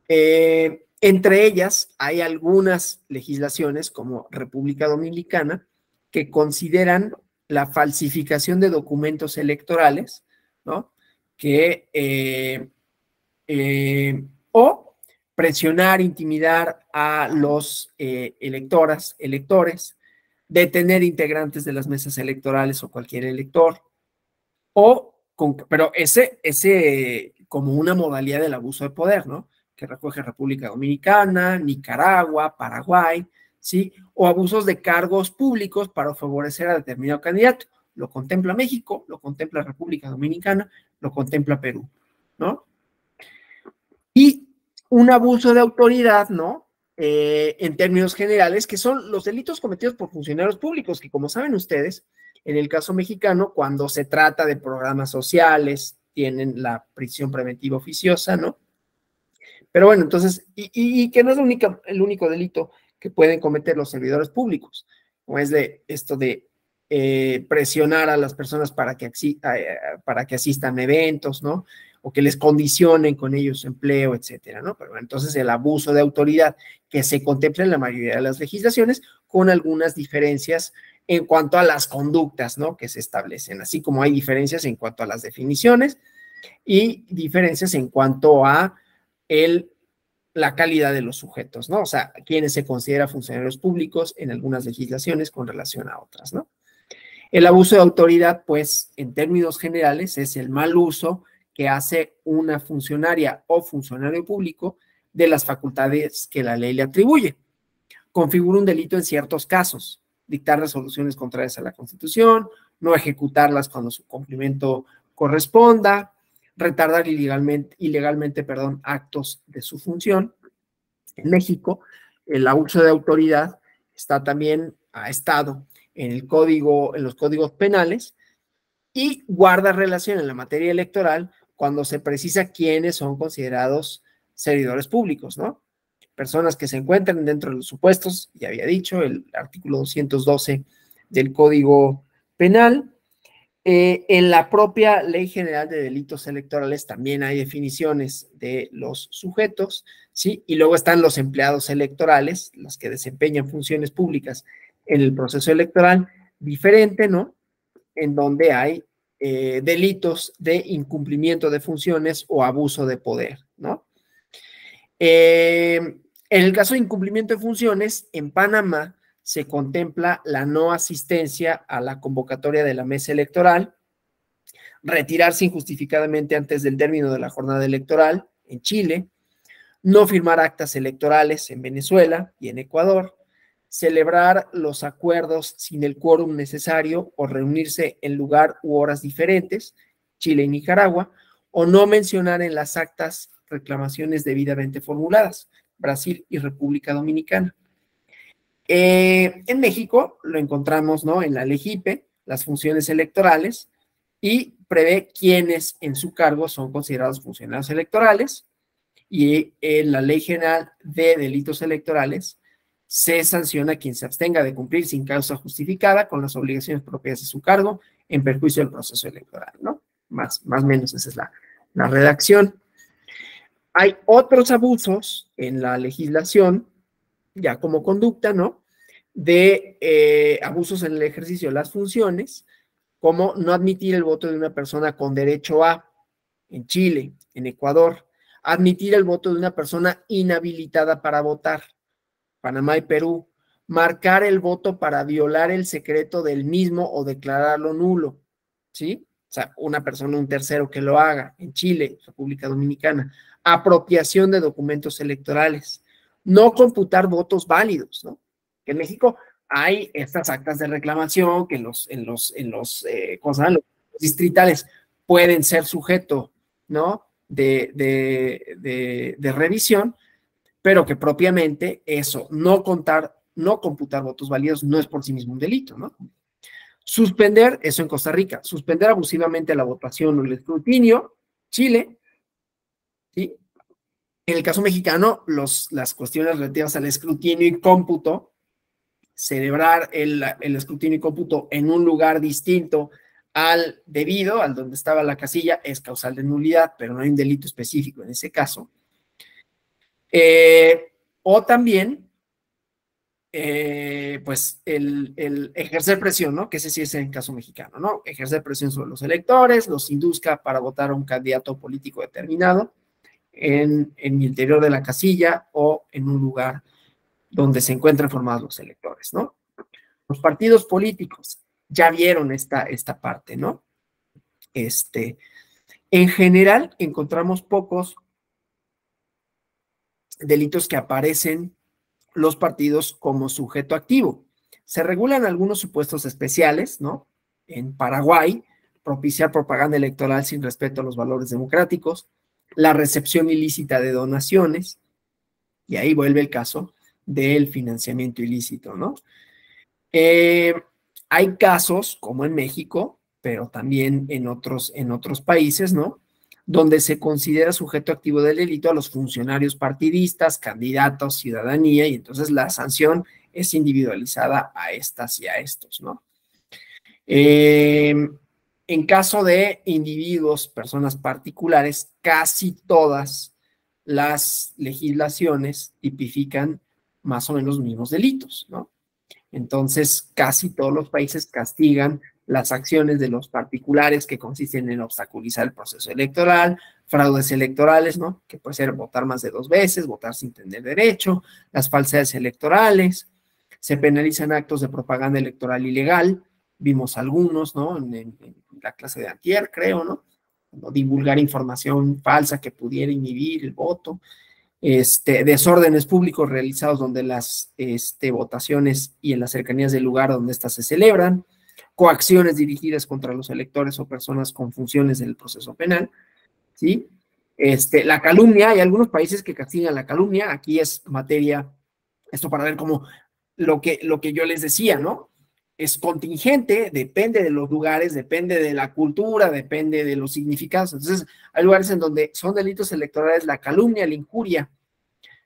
Entre ellas hay algunas legislaciones como República Dominicana que consideran la falsificación de documentos electorales, ¿no? O presionar, intimidar a los electores, detener integrantes de las mesas electorales o cualquier elector, pero ese como una modalidad del abuso de poder, ¿no?, que recoge República Dominicana, Nicaragua, Paraguay, ¿sí? O abusos de cargos públicos para favorecer a determinado candidato. Lo contempla México, lo contempla República Dominicana, lo contempla Perú, ¿no? Y un abuso de autoridad, ¿no?, en términos generales, que son los delitos cometidos por funcionarios públicos, que como saben ustedes, en el caso mexicano, cuando se trata de programas sociales, tienen la prisión preventiva oficiosa, ¿no? Pero bueno, entonces, y que no es el único delito que pueden cometer los servidores públicos, como es de esto de presionar a las personas para que asistan a eventos, ¿no?, o que les condicionen con ellos su empleo, etcétera, ¿no? Pero bueno, entonces el abuso de autoridad que se contempla en la mayoría de las legislaciones, con algunas diferencias en cuanto a las conductas, ¿no?, que se establecen, así como hay diferencias en cuanto a las definiciones y diferencias en cuanto a la calidad de los sujetos, ¿no? O sea, quienes se consideran funcionarios públicos en algunas legislaciones con relación a otras, ¿no? El abuso de autoridad, pues, en términos generales, es el mal uso que hace una funcionaria o funcionario público de las facultades que la ley le atribuye. Configura un delito en ciertos casos: dictar resoluciones contrarias a la Constitución, no ejecutarlas cuando su cumplimiento corresponda, retardar ilegalmente, actos de su función. En México, el abuso de autoridad ha estado en los códigos penales y guarda relación en la materia electoral cuando se precisa quiénes son considerados servidores públicos, ¿no? Personas que se encuentran dentro de los supuestos, ya había dicho, el artículo 212 del Código Penal. En la propia Ley General de Delitos Electorales también hay definiciones de los sujetos, ¿sí? Y luego están los empleados electorales, los que desempeñan funciones públicas en el proceso electoral, diferente, ¿no?, en donde hay delitos de incumplimiento de funciones o abuso de poder, ¿no? En el caso de incumplimiento de funciones, en Panamá se contempla la no asistencia a la convocatoria de la mesa electoral, retirarse injustificadamente antes del término de la jornada electoral en Chile, no firmar actas electorales en Venezuela y en Ecuador, celebrar los acuerdos sin el quórum necesario o reunirse en lugar u horas diferentes, Chile y Nicaragua, o no mencionar en las actas reclamaciones debidamente formuladas, Brasil y República Dominicana. En México lo encontramos, ¿no?, en la LEGIPE, las funciones electorales, y prevé quiénes en su cargo son considerados funcionarios electorales, y en la Ley General de Delitos Electorales se sanciona a quien se abstenga de cumplir sin causa justificada con las obligaciones propias de su cargo en perjuicio del proceso electoral, ¿no? Más o menos esa es la redacción. Hay otros abusos en la legislación, ya como conducta, ¿no?, de abusos en el ejercicio de las funciones, como no admitir el voto de una persona con derecho a, en Chile, en Ecuador, admitir el voto de una persona inhabilitada para votar, Panamá y Perú, marcar el voto para violar el secreto del mismo o declararlo nulo, ¿sí? O sea, una persona, un tercero que lo haga, en Chile, República Dominicana, apropiación de documentos electorales, no computar votos válidos, ¿no? Que en México hay estas actas de reclamación que en los distritales pueden ser sujeto, ¿no?, de revisión, pero que propiamente eso, no computar votos válidos no es por sí mismo un delito, ¿no? Suspender, eso en Costa Rica, suspender abusivamente la votación o el escrutinio, Chile, ¿sí? En el caso mexicano, las cuestiones relativas al escrutinio y cómputo, celebrar el escrutinio y cómputo en un lugar distinto al debido, al donde estaba la casilla, es causal de nulidad, pero no hay un delito específico en ese caso. O también, pues, el ejercer presión, ¿no? Que ese sí es en caso mexicano, ¿no? Ejercer presión sobre los electores, los induzca para votar a un candidato político determinado en el interior de la casilla o en un lugar donde se encuentran formados los electores, ¿no? Los partidos políticos ya vieron esta parte, ¿no? En general, encontramos pocos delitos que aparecen los partidos como sujeto activo. Se regulan algunos supuestos especiales, ¿no? En Paraguay, propiciar propaganda electoral sin respeto a los valores democráticos, la recepción ilícita de donaciones, y ahí vuelve el caso del financiamiento ilícito, ¿no? Hay casos, como en México, pero también en otros países, ¿no?, donde se considera sujeto activo del delito a los funcionarios partidistas, candidatos, ciudadanía, y entonces la sanción es individualizada a estas y a estos, ¿no? En caso de individuos, personas particulares, casi todas las legislaciones tipifican más o menos los mismos delitos, ¿no? Entonces, casi todos los países castigan las acciones de los particulares que consisten en obstaculizar el proceso electoral, fraudes electorales, ¿no?, que puede ser votar más de 2 veces, votar sin tener derecho, las falsedades electorales, se penalizan actos de propaganda electoral ilegal, vimos algunos, ¿no?, en la clase de antier, creo, ¿no?, divulgar información falsa que pudiera inhibir el voto, desórdenes públicos realizados donde las votaciones y en las cercanías del lugar donde éstas se celebran, coacciones dirigidas contra los electores o personas con funciones en el proceso penal, ¿sí? La calumnia, hay algunos países que castigan la calumnia, aquí es materia, esto para ver cómo lo que yo les decía, ¿no? Es contingente, depende de los lugares, depende de la cultura, depende de los significados. Entonces, hay lugares en donde son delitos electorales la calumnia, la injuria,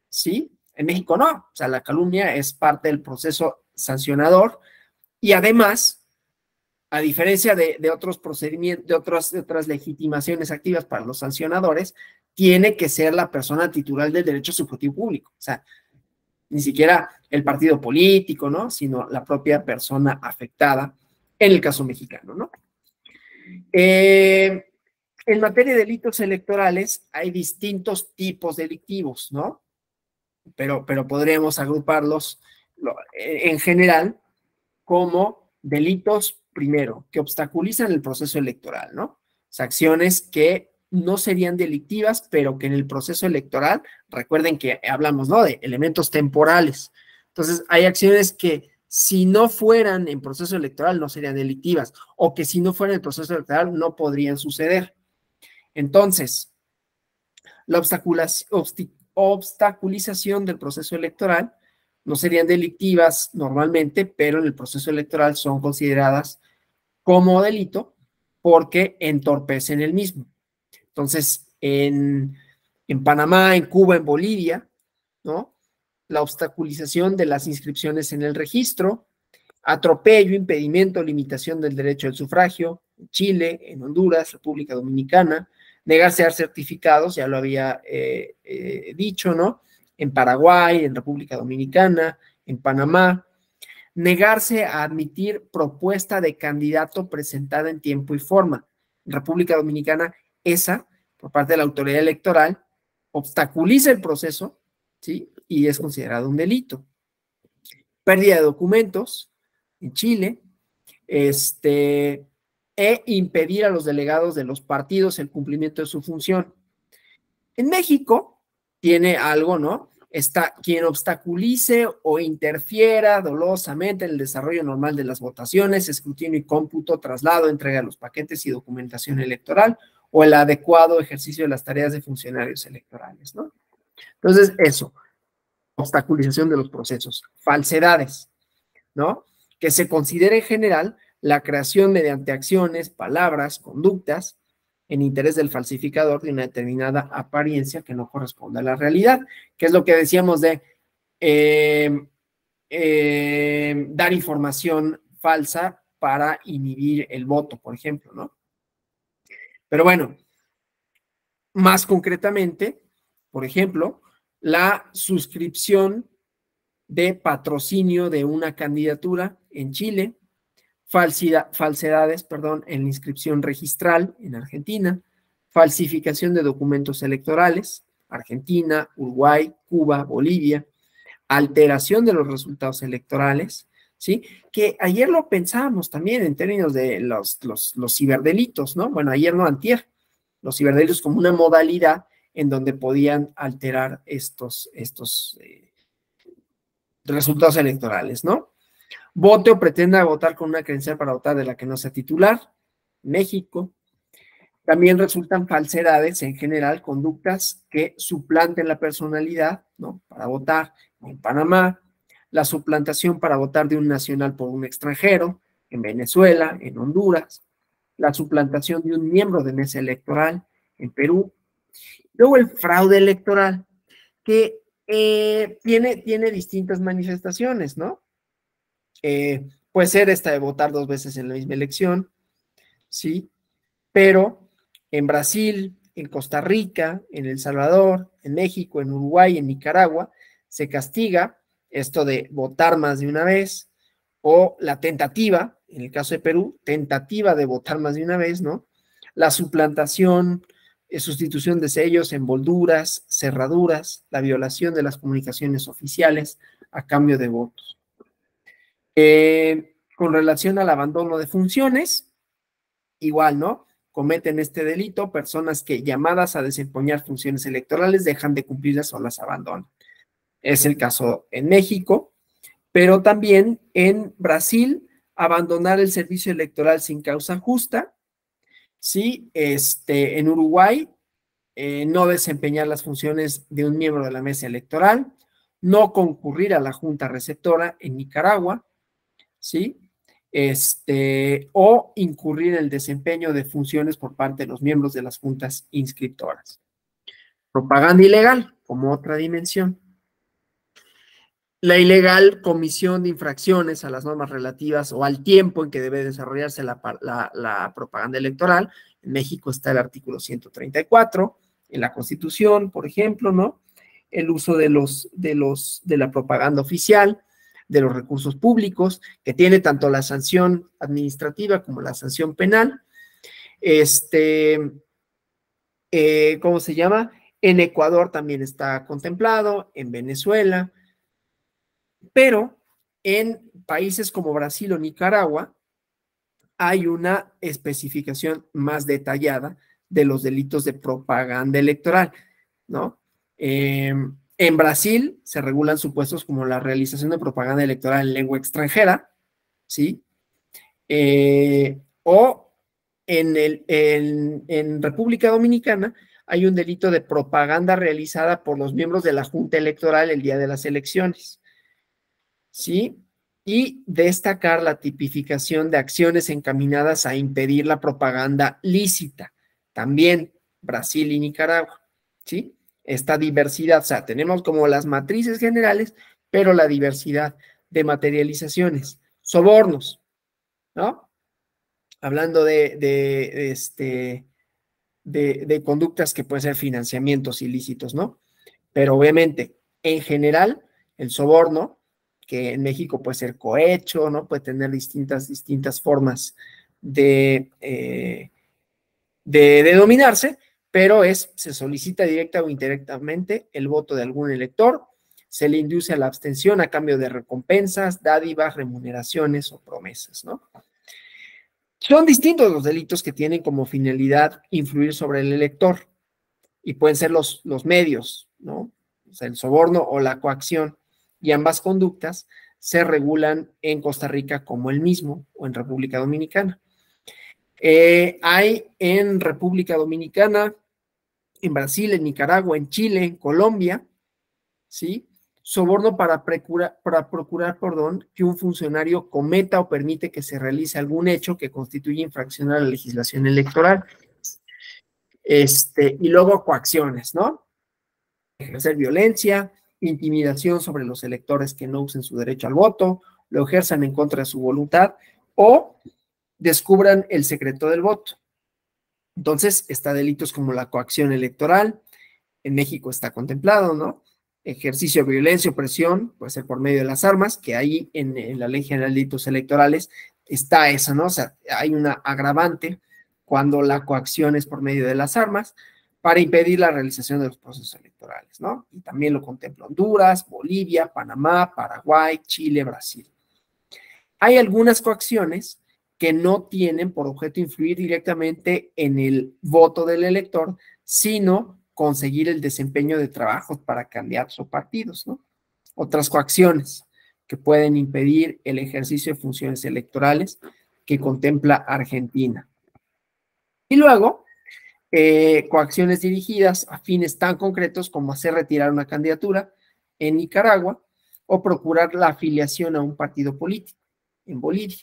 ¿sí? En México no, o sea, la calumnia es parte del proceso sancionador y además, a diferencia de otros procedimientos, de otras legitimaciones activas para los sancionadores, tiene que ser la persona titular del derecho subjetivo público, o sea, ni siquiera el partido político, ¿no?, sino la propia persona afectada, en el caso mexicano, ¿no? En materia de delitos electorales hay distintos tipos delictivos, ¿no? Pero podríamos agruparlos en general como delitos, primero, que obstaculizan el proceso electoral, ¿no? O sea, acciones que no serían delictivas, pero que en el proceso electoral, recuerden que hablamos, ¿no?, de elementos temporales. Entonces, hay acciones que si no fueran en proceso electoral no serían delictivas, o que si no fueran en el proceso electoral no podrían suceder. Entonces, la obstaculización del proceso electoral no serían delictivas normalmente, pero en el proceso electoral son consideradas como delito porque entorpecen el mismo. Entonces, en Panamá, en Cuba, en Bolivia, ¿no?, la obstaculización de las inscripciones en el registro, atropello, impedimento, limitación del derecho al sufragio, en Chile, en Honduras, República Dominicana, negarse a dar certificados, ya lo había dicho, ¿no?, en Paraguay, en República Dominicana, en Panamá, negarse a admitir propuesta de candidato presentada en tiempo y forma. En República Dominicana, esa, por parte de la autoridad electoral, obstaculiza el proceso, ¿sí?, y es considerado un delito. Pérdida de documentos en Chile, e impedir a los delegados de los partidos el cumplimiento de su función. En México tiene algo, ¿no? Está quien obstaculice o interfiera dolosamente en el desarrollo normal de las votaciones, escrutinio y cómputo, traslado, entrega de los paquetes y documentación electoral, o el adecuado ejercicio de las tareas de funcionarios electorales, ¿no? Entonces, eso, obstaculización de los procesos. Falsedades, ¿no? Que se considere en general la creación mediante acciones, palabras, conductas, en interés del falsificador de una determinada apariencia que no corresponde a la realidad, que es lo que decíamos de dar información falsa para inhibir el voto, por ejemplo, ¿no? Pero bueno, más concretamente, por ejemplo, la suscripción de patrocinio de una candidatura en Chile, falsedades, en la inscripción registral en Argentina, falsificación de documentos electorales, Argentina, Uruguay, Cuba, Bolivia, alteración de los resultados electorales, ¿sí? Que ayer lo pensábamos también en términos de los ciberdelitos, ¿no? Bueno, ayer no, antier, los ciberdelitos como una modalidad en donde podían alterar estos resultados electorales, ¿no? Vote o pretenda votar con una credencial para votar de la que no sea titular, México. También resultan falsedades en general, conductas que suplanten la personalidad, ¿no?, para votar, en Panamá. La suplantación para votar de un nacional por un extranjero, en Venezuela, en Honduras. La suplantación de un miembro de mesa electoral, en Perú. Luego el fraude electoral, que tiene distintas manifestaciones, ¿no? Puede ser esta de votar 2 veces en la misma elección, ¿sí? Pero en Brasil, en Costa Rica, en El Salvador, en México, en Uruguay, en Nicaragua, se castiga esto de votar más de una vez, o la tentativa, en el caso de Perú, tentativa de votar más de una vez, ¿no? La suplantación, sustitución de sellos, envolduras, cerraduras, la violación de las comunicaciones oficiales a cambio de votos. Con relación al abandono de funciones, igual, ¿no? Cometen este delito personas que, llamadas a desempeñar funciones electorales, dejan de cumplirlas o las abandonan. Es el caso en México, pero también en Brasil, abandonar el servicio electoral sin causa justa, ¿sí? En Uruguay, no desempeñar las funciones de un miembro de la mesa electoral, no concurrir a la junta receptora en Nicaragua, ¿sí? O incurrir en el desempeño de funciones por parte de los miembros de las juntas inscriptoras. Propaganda ilegal, como otra dimensión. La ilegal comisión de infracciones a las normas relativas o al tiempo en que debe desarrollarse la propaganda electoral. En México está el artículo 134, en la Constitución, por ejemplo, ¿no? El uso de la propaganda oficial, de los recursos públicos, que tiene tanto la sanción administrativa como la sanción penal. ¿Cómo se llama? En Ecuador también está contemplado, en Venezuela, pero en países como Brasil o Nicaragua hay una especificación más detallada de los delitos de propaganda electoral, ¿no? En Brasil se regulan supuestos como la realización de propaganda electoral en lengua extranjera, ¿sí? O en República Dominicana hay un delito de propaganda realizada por los miembros de la Junta Electoral el día de las elecciones, ¿sí? Y destacar la tipificación de acciones encaminadas a impedir la propaganda lícita, también Brasil y Nicaragua, ¿sí? Esta diversidad, o sea, tenemos como las matrices generales, pero la diversidad de materializaciones, sobornos, ¿no? Hablando de conductas que pueden ser financiamientos ilícitos, ¿no? Pero obviamente, en general, el soborno, que en México puede ser cohecho, ¿no? Puede tener distintas formas de denominarse, pero se solicita directa o indirectamente el voto de algún elector, se le induce a la abstención a cambio de recompensas, dádivas, remuneraciones o promesas, ¿no? Son distintos los delitos que tienen como finalidad influir sobre el elector y pueden ser los medios, ¿no? O sea, el soborno o la coacción, y ambas conductas se regulan en Costa Rica como el mismo o en República Dominicana. Hay en República Dominicana, en Brasil, en Nicaragua, en Chile, en Colombia, ¿sí? Soborno para procurar, que un funcionario cometa o permite que se realice algún hecho que constituye infracción a la legislación electoral. Y luego coacciones, ¿no? Ejercer violencia, intimidación sobre los electores que no usen su derecho al voto, lo ejerzan en contra de su voluntad o descubran el secreto del voto. Entonces, está delitos como la coacción electoral, en México está contemplado, ¿no? Ejercicio de violencia o presión, puede ser por medio de las armas, que ahí en la Ley General de Delitos Electorales está eso, ¿no? O sea, hay una agravante cuando la coacción es por medio de las armas para impedir la realización de los procesos electorales, ¿no? Y también lo contempla Honduras, Bolivia, Panamá, Paraguay, Chile, Brasil. Hay algunas coacciones que no tienen por objeto influir directamente en el voto del elector, sino conseguir el desempeño de trabajos para candidatos o partidos, ¿no? Otras coacciones que pueden impedir el ejercicio de funciones electorales que contempla Argentina. Y luego, coacciones dirigidas a fines tan concretos como hacer retirar una candidatura en Nicaragua o procurar la afiliación a un partido político en Bolivia,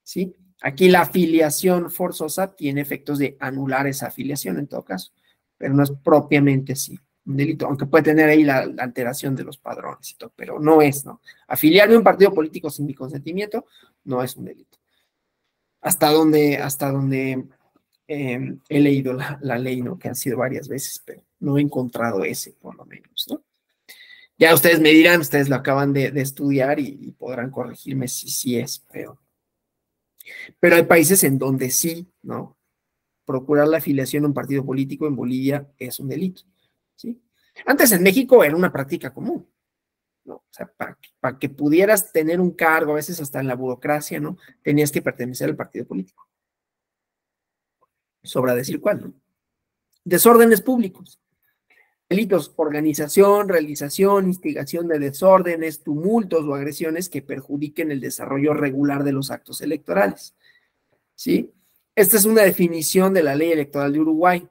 ¿sí? Aquí la afiliación forzosa tiene efectos de anular esa afiliación en todo caso, pero no es propiamente así un delito, aunque puede tener ahí la alteración de los padrones y todo, pero no es, ¿no? Afiliarme a un partido político sin mi consentimiento no es un delito. Hasta donde he leído la ley, ¿no? Que han sido varias veces, pero no he encontrado ese, por lo menos, ¿no? Ya ustedes me dirán, ustedes lo acaban de estudiar y podrán corregirme si sí es, pero hay países en donde sí, ¿no? Procurar la afiliación a un partido político en Bolivia es un delito, ¿sí? Antes en México era una práctica común, ¿no? O sea, para que pudieras tener un cargo, a veces hasta en la burocracia, ¿no? Tenías que pertenecer al partido político. Sobra decir cuál, ¿no? Desórdenes públicos. Delitos: organización, realización, instigación de desórdenes, tumultos o agresiones que perjudiquen el desarrollo regular de los actos electorales, ¿sí? Esta es una definición de la Ley Electoral de Uruguay.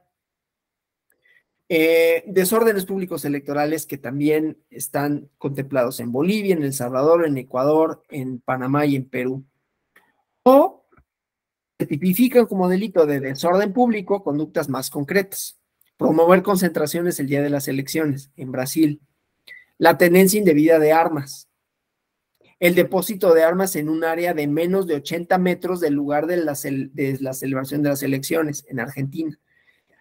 Desórdenes públicos electorales que también están contemplados en Bolivia, en El Salvador, en Ecuador, en Panamá y en Perú. O se tipifican como delito de desorden público conductas más concretas. Promover concentraciones el día de las elecciones en Brasil. La tenencia indebida de armas. El depósito de armas en un área de menos de 80 metros del lugar de la celebración de las elecciones en Argentina.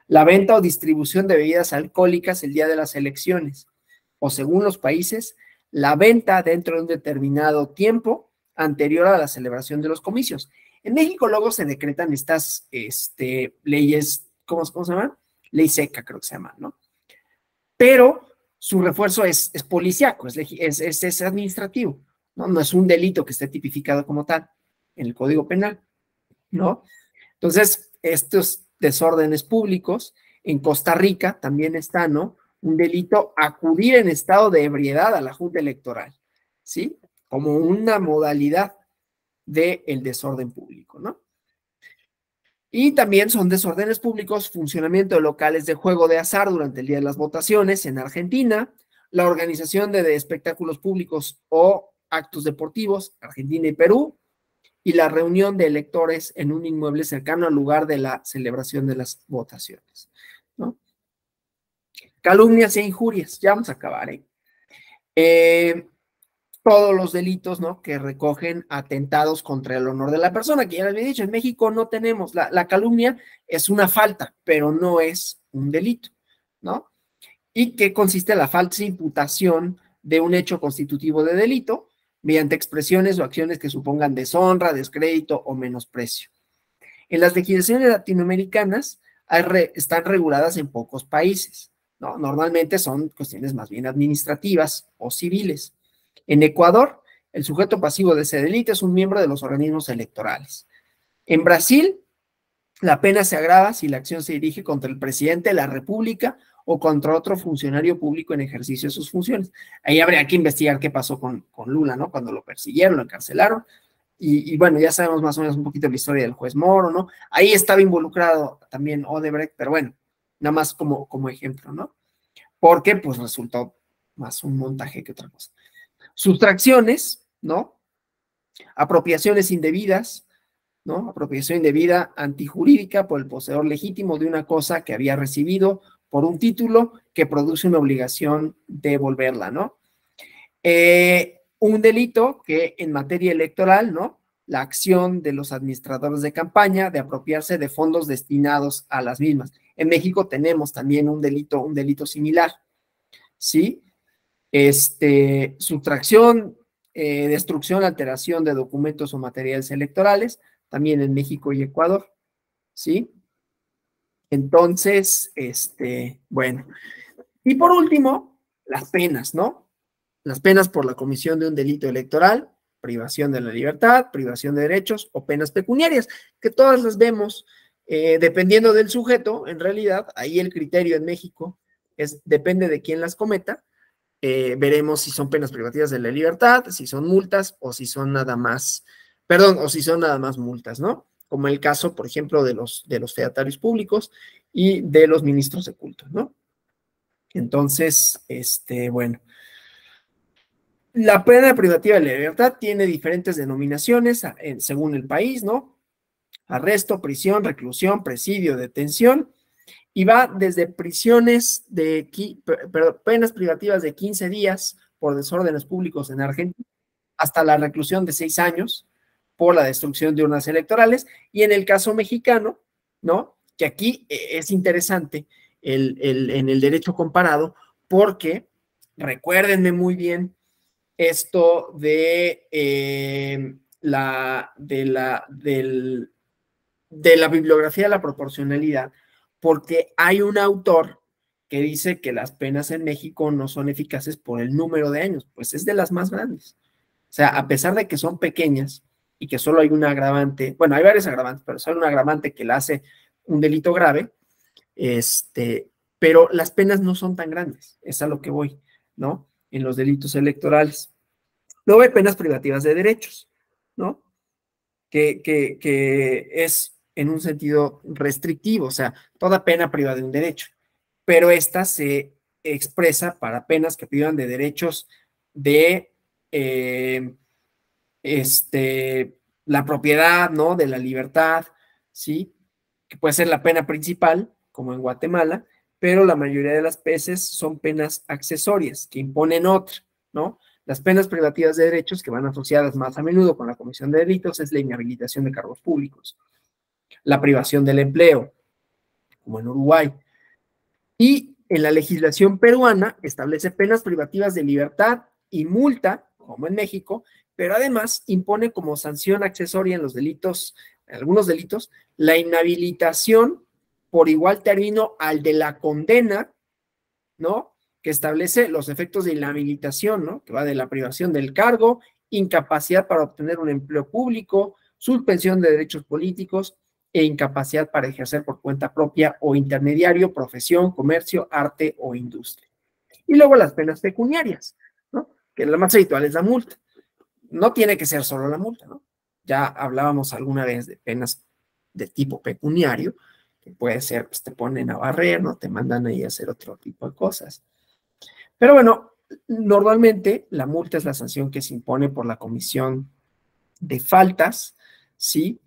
La venta o distribución de bebidas alcohólicas el día de las elecciones. O según los países, la venta dentro de un determinado tiempo anterior a la celebración de los comicios. En México luego se decretan estas leyes, ¿cómo se llaman? Ley seca, creo que se llama, ¿no? Pero su refuerzo es policíaco, es administrativo. ¿no? No es un delito que esté tipificado como tal en el Código Penal, ¿no? Entonces, estos desórdenes públicos, en Costa Rica también está, ¿no? Un delito acudir en estado de ebriedad a la Junta Electoral, ¿sí? Como una modalidad del desorden público, ¿no? Y también son desórdenes públicos, funcionamiento de locales de juego de azar durante el día de las votaciones en Argentina, la organización de espectáculos públicos o actos deportivos, Argentina y Perú, y la reunión de electores en un inmueble cercano al lugar de la celebración de las votaciones, ¿no? Calumnias e injurias, ya vamos a acabar, todos los delitos, ¿no? Que recogen atentados contra el honor de la persona, que ya les había dicho, en México no tenemos, la calumnia es una falta, pero no es un delito, ¿no? ¿Y qué consiste la falsa imputación de un hecho constitutivo de delito mediante expresiones o acciones que supongan deshonra, descrédito o menosprecio? En las legislaciones latinoamericanas están reguladas en pocos países, ¿no? Normalmente son cuestiones más bien administrativas o civiles. En Ecuador, el sujeto pasivo de ese delito es un miembro de los organismos electorales. En Brasil, la pena se agrava si la acción se dirige contra el presidente de la República o contra otro funcionario público en ejercicio de sus funciones. Ahí habría que investigar qué pasó con Lula, ¿no? Cuando lo persiguieron, lo encarcelaron. Y bueno, ya sabemos más o menos un poquito la historia del juez Moro, ¿no? Ahí estaba involucrado también Odebrecht, pero bueno, nada más como ejemplo, ¿no? Porque pues resultó más un montaje que otra cosa. Sustracciones, ¿no? Apropiaciones indebidas, ¿no? Apropiación indebida antijurídica por el poseedor legítimo de una cosa que había recibido por un título que produce una obligación de devolverla, ¿no? Un delito que en materia electoral, ¿no? La acción de los administradores de campaña de apropiarse de fondos destinados a las mismas. En México tenemos también un delito similar, ¿sí? Sustracción, destrucción, alteración de documentos o materiales electorales, también en México y Ecuador, ¿sí? Entonces, bueno. Y por último, las penas, ¿no? Las penas por la comisión de un delito electoral, privación de la libertad, privación de derechos o penas pecuniarias, que todas las vemos dependiendo del sujeto, en realidad, ahí el criterio en México depende de quién las cometa, veremos si son penas privativas de la libertad, si son multas o si son nada más, o si son nada más multas, ¿no? Como el caso, por ejemplo, de los fedatarios públicos y de los ministros de culto, ¿no? Entonces, bueno. La pena privativa de la libertad tiene diferentes denominaciones según el país, ¿no? Arresto, prisión, reclusión, presidio, detención, y va desde penas privativas de 15 días por desórdenes públicos en Argentina, hasta la reclusión de 6 años por la destrucción de urnas electorales, y en el caso mexicano, ¿no? Que aquí es interesante en el derecho comparado, porque recuérdenme muy bien esto de la bibliografía de la proporcionalidad, porque hay un autor que dice que las penas en México no son eficaces por el número de años, pues es de las más grandes. O sea, a pesar de que son pequeñas y que solo hay un agravante, bueno, hay varios agravantes, pero solo un agravante que la hace un delito grave, pero las penas no son tan grandes, es a lo que voy, ¿no? En los delitos electorales. Luego hay penas privativas de derechos, ¿no? Que es en un sentido restrictivo, o sea, toda pena priva de un derecho, pero esta se expresa para penas que privan de derechos de la propiedad, ¿no? De la libertad, ¿sí? Que puede ser la pena principal, como en Guatemala, pero la mayoría de las veces son penas accesorias que imponen otra, ¿no? Las penas privativas de derechos que van asociadas más a menudo con la comisión de delitos es la inhabilitación de cargos públicos, la privación del empleo, como en Uruguay. Y en la legislación peruana establece penas privativas de libertad y multa, como en México, pero además impone como sanción accesoria en los delitos, en algunos delitos, la inhabilitación por igual término al de la condena, ¿no? Que establece los efectos de inhabilitación, ¿no? Que va de la privación del cargo incapacidad para obtener un empleo público, suspensión de derechos políticos e incapacidad para ejercer por cuenta propia o intermediario, profesión, comercio, arte o industria. Y luego las penas pecuniarias, ¿no? Que la más habitual es la multa. No tiene que ser solo la multa, ¿no? Ya hablábamos alguna vez de penas de tipo pecuniario, que puede ser, pues te ponen a barrer, ¿no? Te mandan ahí a hacer otro tipo de cosas. Pero bueno, normalmente la multa es la sanción que se impone por la comisión de faltas, ¿sí?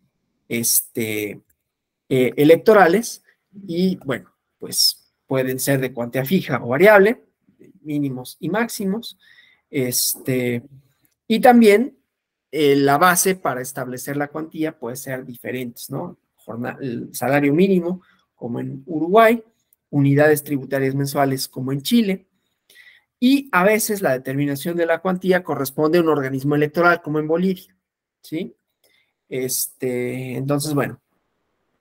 Electorales, y bueno, pues pueden ser de cuantía fija o variable, mínimos y máximos, y también la base para establecer la cuantía puede ser diferentes, ¿no? El salario mínimo, como en Uruguay, unidades tributarias mensuales, como en Chile, y a veces la determinación de la cuantía corresponde a un organismo electoral, como en Bolivia, ¿sí? Entonces, bueno,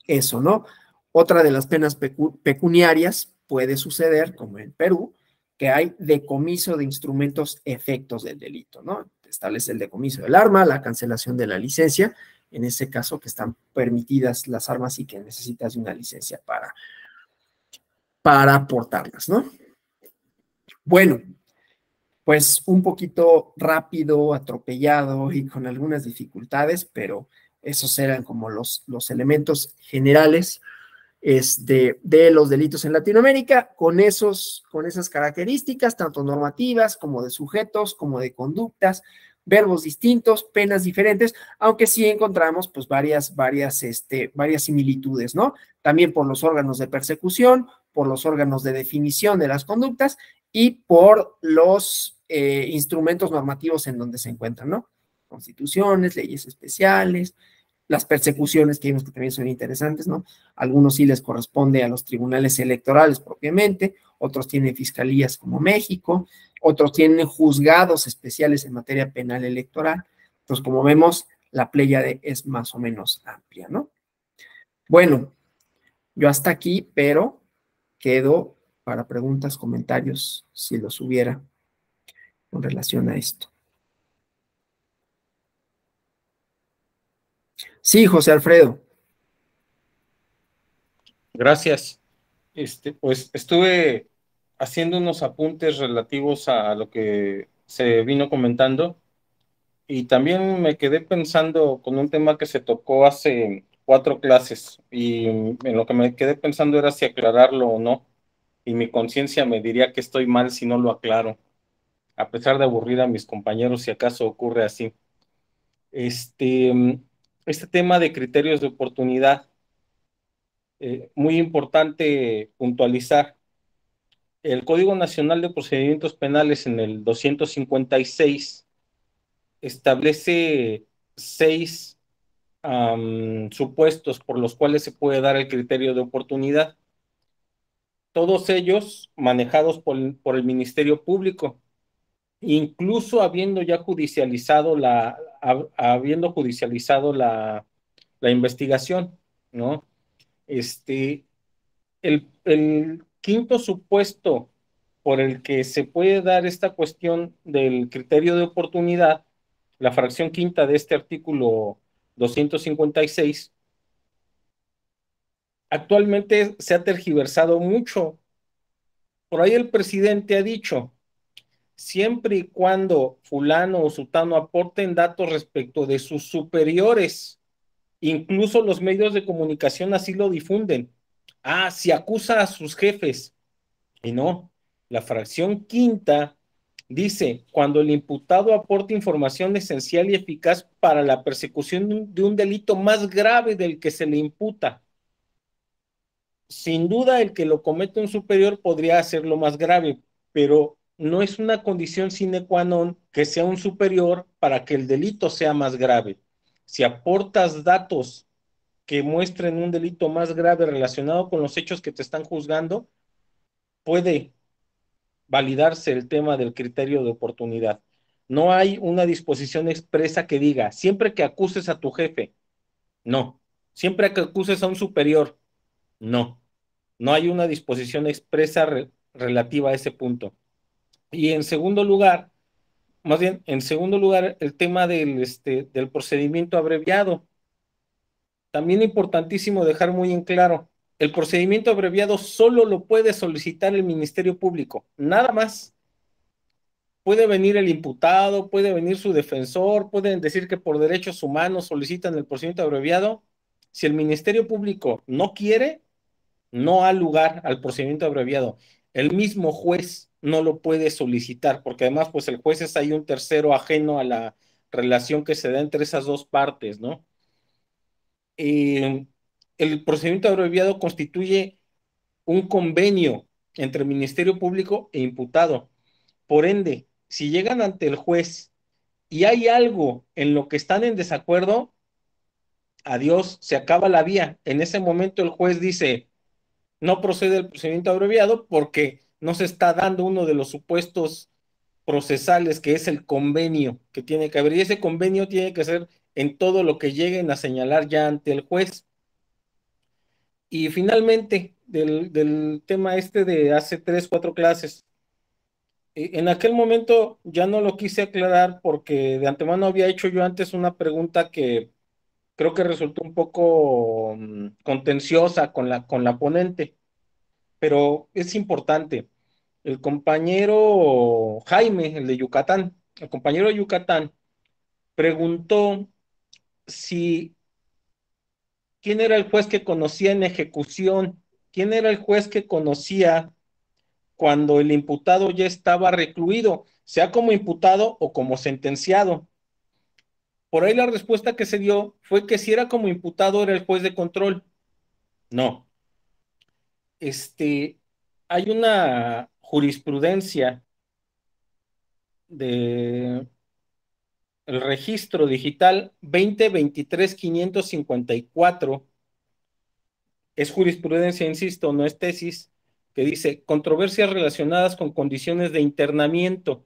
eso, ¿no? Otra de las penas pecuniarias puede suceder, como en Perú, que hay decomiso de instrumentos efectos del delito, ¿no? Establece el decomiso del arma, la cancelación de la licencia, en ese caso que están permitidas las armas y que necesitas una licencia para portarlas, ¿no? Bueno, pues un poquito rápido, atropellado y con algunas dificultades, pero esos eran como los elementos generales de los delitos en Latinoamérica, con esas características, tanto normativas como de sujetos, como de conductas, verbos distintos, penas diferentes, aunque sí encontramos pues varias similitudes, ¿no? También por los órganos de persecución, por los órganos de definición de las conductas y por los instrumentos normativos en donde se encuentran, ¿no? Constituciones, leyes especiales, las persecuciones que vimos que también son interesantes, ¿no? Algunos sí les corresponde a los tribunales electorales propiamente, otros tienen fiscalías como México, otros tienen juzgados especiales en materia penal electoral. Entonces, como vemos, la pléyade es más o menos amplia, ¿no? Bueno, yo hasta aquí, pero quedo para preguntas, comentarios, si los hubiera con relación a esto. Sí, José Alfredo. Gracias. Pues estuve haciendo unos apuntes relativos a lo que se vino comentando y también me quedé pensando con un tema que se tocó hace 4 clases y en lo que me quedé pensando era si aclararlo o no, y mi conciencia me diría que estoy mal si no lo aclaro, a pesar de aburrir a mis compañeros si acaso ocurre así. Este tema de criterios de oportunidad, muy importante puntualizar. El Código Nacional de Procedimientos Penales en el 256 establece 6 supuestos por los cuales se puede dar el criterio de oportunidad, todos ellos manejados por el Ministerio Público, incluso habiendo ya judicializado la investigación, ¿no? El quinto supuesto por el que se puede dar esta cuestión del criterio de oportunidad, la fracción quinta de este artículo 256, actualmente se ha tergiversado mucho. Por ahí el presidente ha dicho, siempre y cuando fulano o sutano aporten datos respecto de sus superiores, incluso los medios de comunicación así lo difunden. Ah, si acusa a sus jefes. Y no, la fracción quinta dice, cuando el imputado aporta información esencial y eficaz para la persecución de un delito más grave del que se le imputa. Sin duda, el que lo comete un superior podría hacerlo más grave, pero no es una condición sine qua non que sea un superior para que el delito sea más grave. Si aportas datos que muestren un delito más grave relacionado con los hechos que te están juzgando, puede validarse el tema del criterio de oportunidad. No hay una disposición expresa que diga, siempre que acuses a tu jefe, no. Siempre que acuses a un superior, no. No hay una disposición expresa relativa a ese punto. Y en segundo lugar, más bien, en segundo lugar, el tema del procedimiento abreviado. También importantísimo dejar muy en claro, el procedimiento abreviado solo lo puede solicitar el Ministerio Público, nada más. Puede venir el imputado, puede venir su defensor, pueden decir que por derechos humanos solicitan el procedimiento abreviado. Si el Ministerio Público no quiere, no ha lugar al procedimiento abreviado. El mismo juez no lo puede solicitar, porque además, pues el juez es ahí un tercero ajeno a la relación que se da entre esas dos partes, ¿no? El procedimiento abreviado constituye un convenio entre Ministerio Público e imputado. Por ende, si llegan ante el juez y hay algo en lo que están en desacuerdo, adiós, se acaba la vía. En ese momento el juez dice, no procede el procedimiento abreviado porque no se está dando uno de los supuestos procesales, que es el convenio que tiene que haber. Y ese convenio tiene que ser en todo lo que lleguen a señalar ya ante el juez. Y finalmente, del tema de hace 3, 4 clases, en aquel momento ya no lo quise aclarar porque de antemano había hecho yo antes una pregunta que creo que resultó un poco contenciosa con la ponente, pero es importante. El compañero Jaime, el de Yucatán, el compañero de Yucatán, preguntó si quién era el juez que conocía en ejecución, quién era el juez que conocía cuando el imputado ya estaba recluido, sea como imputado o como sentenciado. Por ahí la respuesta que se dio fue que si era como imputado era el juez de control. No. Hay una jurisprudencia de el registro digital 2023-554, es jurisprudencia, insisto, no es tesis, que dice controversias relacionadas con condiciones de internamiento.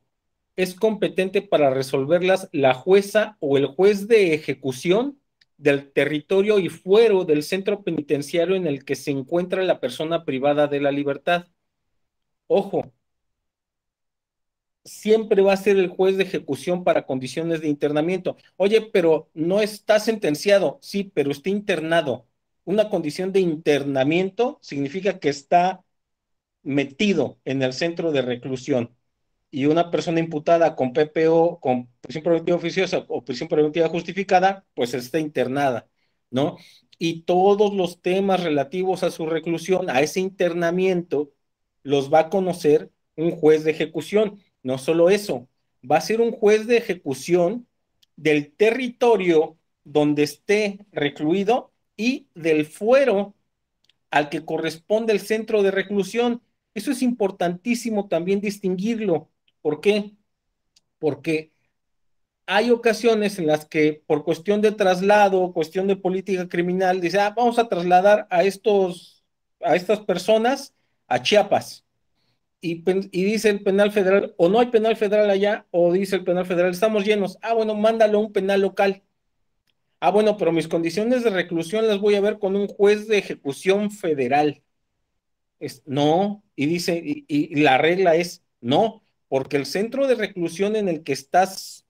Es competente para resolverlas la jueza o el juez de ejecución del territorio y fuero del centro penitenciario en el que se encuentra la persona privada de la libertad. Ojo, siempre va a ser el juez de ejecución para condiciones de internamiento. Oye, pero no está sentenciado. Sí, pero está internado. Una condición de internamiento significa que está metido en el centro de reclusión. Y una persona imputada con PPO, con prisión preventiva oficiosa o prisión preventiva justificada, pues está internada, ¿no? Y todos los temas relativos a su reclusión, a ese internamiento, los va a conocer un juez de ejecución. No solo eso, va a ser un juez de ejecución del territorio donde esté recluido y del fuero al que corresponde el centro de reclusión. Eso es importantísimo también distinguirlo. ¿Por qué? Porque hay ocasiones en las que por cuestión de traslado, cuestión de política criminal, dice, vamos a trasladar a estas personas a Chiapas. Y dice el penal federal, o no hay penal federal allá, o dice el penal federal, estamos llenos. Bueno, mándalo a un penal local. Bueno, pero mis condiciones de reclusión las voy a ver con un juez de ejecución federal. No, y dice, y la regla es no, porque el centro de reclusión en el que estás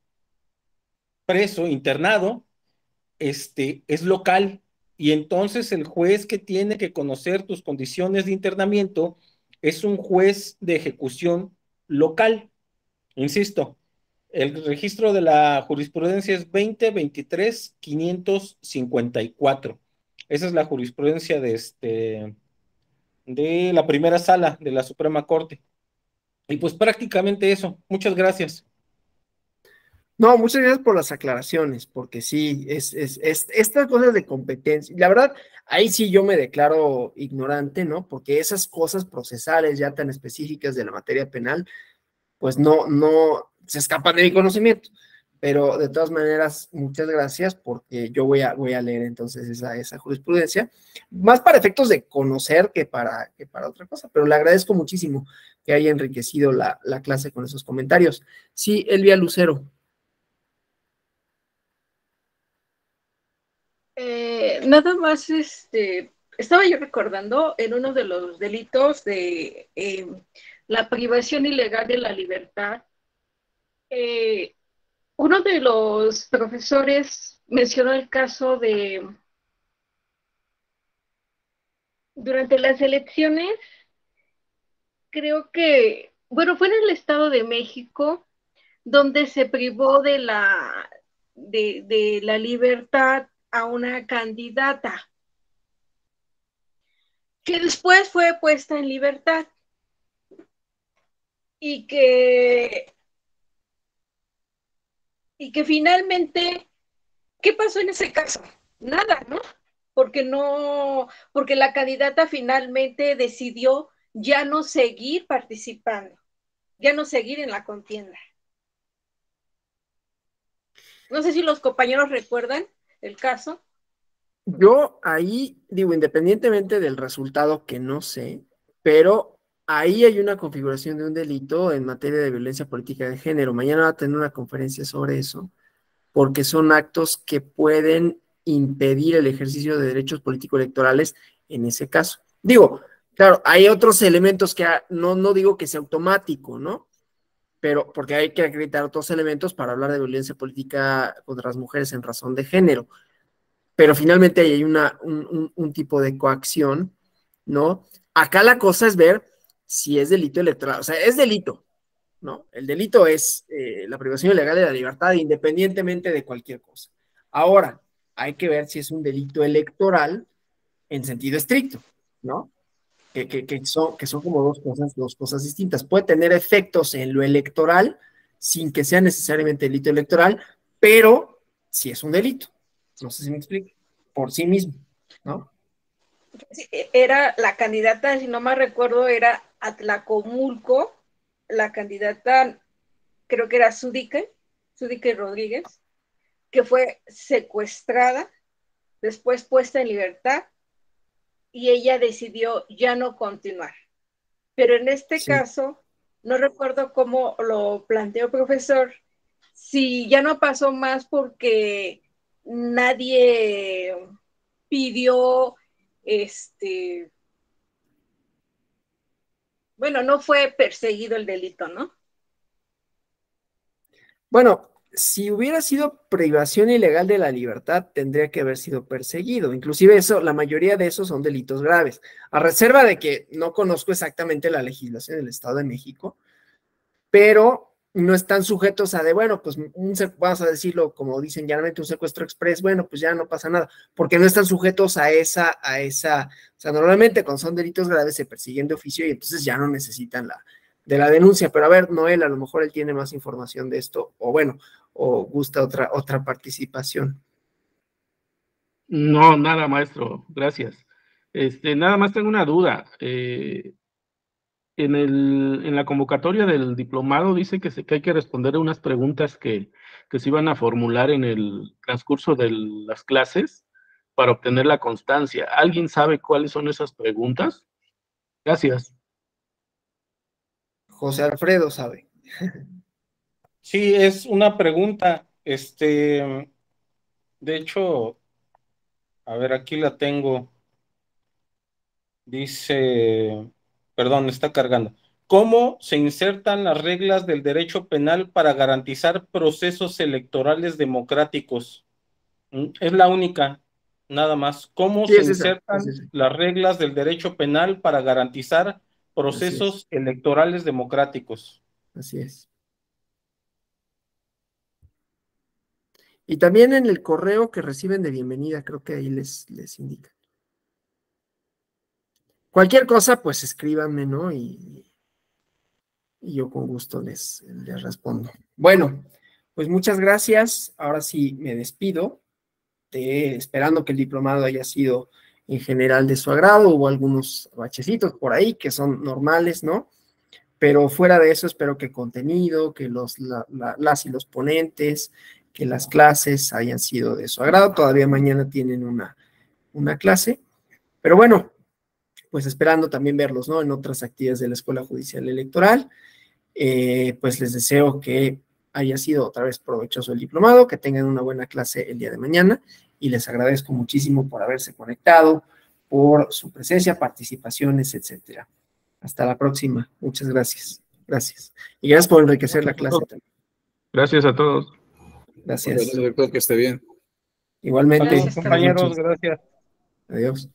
preso, internado, es local, y entonces el juez que tiene que conocer tus condiciones de internamiento es un juez de ejecución local. Insisto, el registro de la jurisprudencia es 2023-554. Esa es la jurisprudencia de la primera sala de la Suprema Corte. Y pues prácticamente eso. Muchas gracias. No, muchas gracias por las aclaraciones, porque sí, es estas cosas de competencia. La verdad, ahí sí yo me declaro ignorante, ¿no? Porque esas cosas procesales ya tan específicas de la materia penal, pues no se escapan de mi conocimiento. Pero de todas maneras, muchas gracias, porque yo voy a leer entonces esa jurisprudencia, más para efectos de conocer que para otra cosa, pero le agradezco muchísimo que haya enriquecido la clase con esos comentarios. Sí, Elvia Lucero. Nada más, estaba yo recordando en uno de los delitos de la privación ilegal de la libertad, uno de los profesores mencionó el caso de, durante las elecciones, creo que, bueno, fue en el Estado de México, donde se privó de la libertad a una candidata, que después fue puesta en libertad y que finalmente, ¿qué pasó en ese caso? Nada, ¿no? Porque la candidata finalmente decidió ya no seguir participando, ya no seguir en la contienda. No sé si los compañeros recuerdan el caso. Yo ahí digo, independientemente del resultado que no sé, pero ahí hay una configuración de un delito en materia de violencia política de género. Mañana va a tener una conferencia sobre eso, porque son actos que pueden impedir el ejercicio de derechos político-electorales en ese caso. Digo, claro, hay otros elementos que no digo que sea automático, ¿no? Pero porque hay que acreditar otros elementos para hablar de violencia política contra las mujeres en razón de género. Pero finalmente ahí hay un tipo de coacción, ¿no? Acá la cosa es ver si es delito electoral, o sea, es delito, ¿no? El delito es la privación ilegal de la libertad independientemente de cualquier cosa. Ahora, hay que ver si es un delito electoral en sentido estricto, ¿no? Que son como dos cosas distintas. Puede tener efectos en lo electoral sin que sea necesariamente delito electoral, pero sí es un delito. No sé si me explico. Por sí mismo, ¿no? Sí, era la candidata, si no me recuerdo, era Atlacomulco, la candidata, creo que era Súdique Rodríguez, que fue secuestrada, después puesta en libertad, y ella decidió ya no continuar. Pero en este caso, no recuerdo cómo lo planteó el profesor, si ya no pasó más porque nadie pidió, bueno, no fue perseguido el delito, ¿no? Bueno, si hubiera sido privación ilegal de la libertad, tendría que haber sido perseguido. Inclusive eso, la mayoría de esos son delitos graves. A reserva de que no conozco exactamente la legislación del Estado de México, pero no están sujetos a bueno, pues vamos a decirlo como dicen llanamente, un secuestro express, bueno, pues ya no pasa nada, porque no están sujetos a esa, o sea, normalmente cuando son delitos graves se persiguen de oficio y entonces ya no necesitan de la denuncia, pero a ver, Noel, a lo mejor él tiene más información de esto, o bueno, o gusta otra participación. No, nada, maestro, gracias. Nada más tengo una duda. En la convocatoria del diplomado dice que hay que responder a unas preguntas que se iban a formular en el transcurso de las clases para obtener la constancia. ¿Alguien sabe cuáles son esas preguntas? Gracias. José Alfredo sabe. Sí, es una pregunta, de hecho, a ver, aquí la tengo. Dice, perdón, está cargando. ¿Cómo se insertan las reglas del derecho penal para garantizar procesos electorales democráticos? Es la única, nada más. ¿Cómo Sí, se es esa, insertan las reglas del derecho penal para garantizar procesos electorales democráticos? Así es. Y también en el correo que reciben de bienvenida, creo que ahí les indica. Cualquier cosa, pues escríbanme, ¿no? Y yo con gusto les respondo. Bueno, pues muchas gracias. Ahora sí me despido, esperando que el diplomado haya sido en general de su agrado. Hubo algunos bachecitos por ahí que son normales, ¿no? Pero fuera de eso, espero que el contenido, que las y los ponentes, que las clases hayan sido de su agrado. Todavía mañana tienen una clase. Pero bueno, pues esperando también verlos, ¿no? En otras actividades de la Escuela Judicial Electoral. Pues les deseo que haya sido otra vez provechoso el diplomado, que tengan una buena clase el día de mañana y les agradezco muchísimo por haberse conectado, por su presencia, participaciones, etcétera. Hasta la próxima. Muchas gracias. Gracias. Y gracias por enriquecer la clase también. Gracias a todos. Gracias. Gracias, doctor, que esté bien. Igualmente. Saludos, compañeros, gracias. Adiós.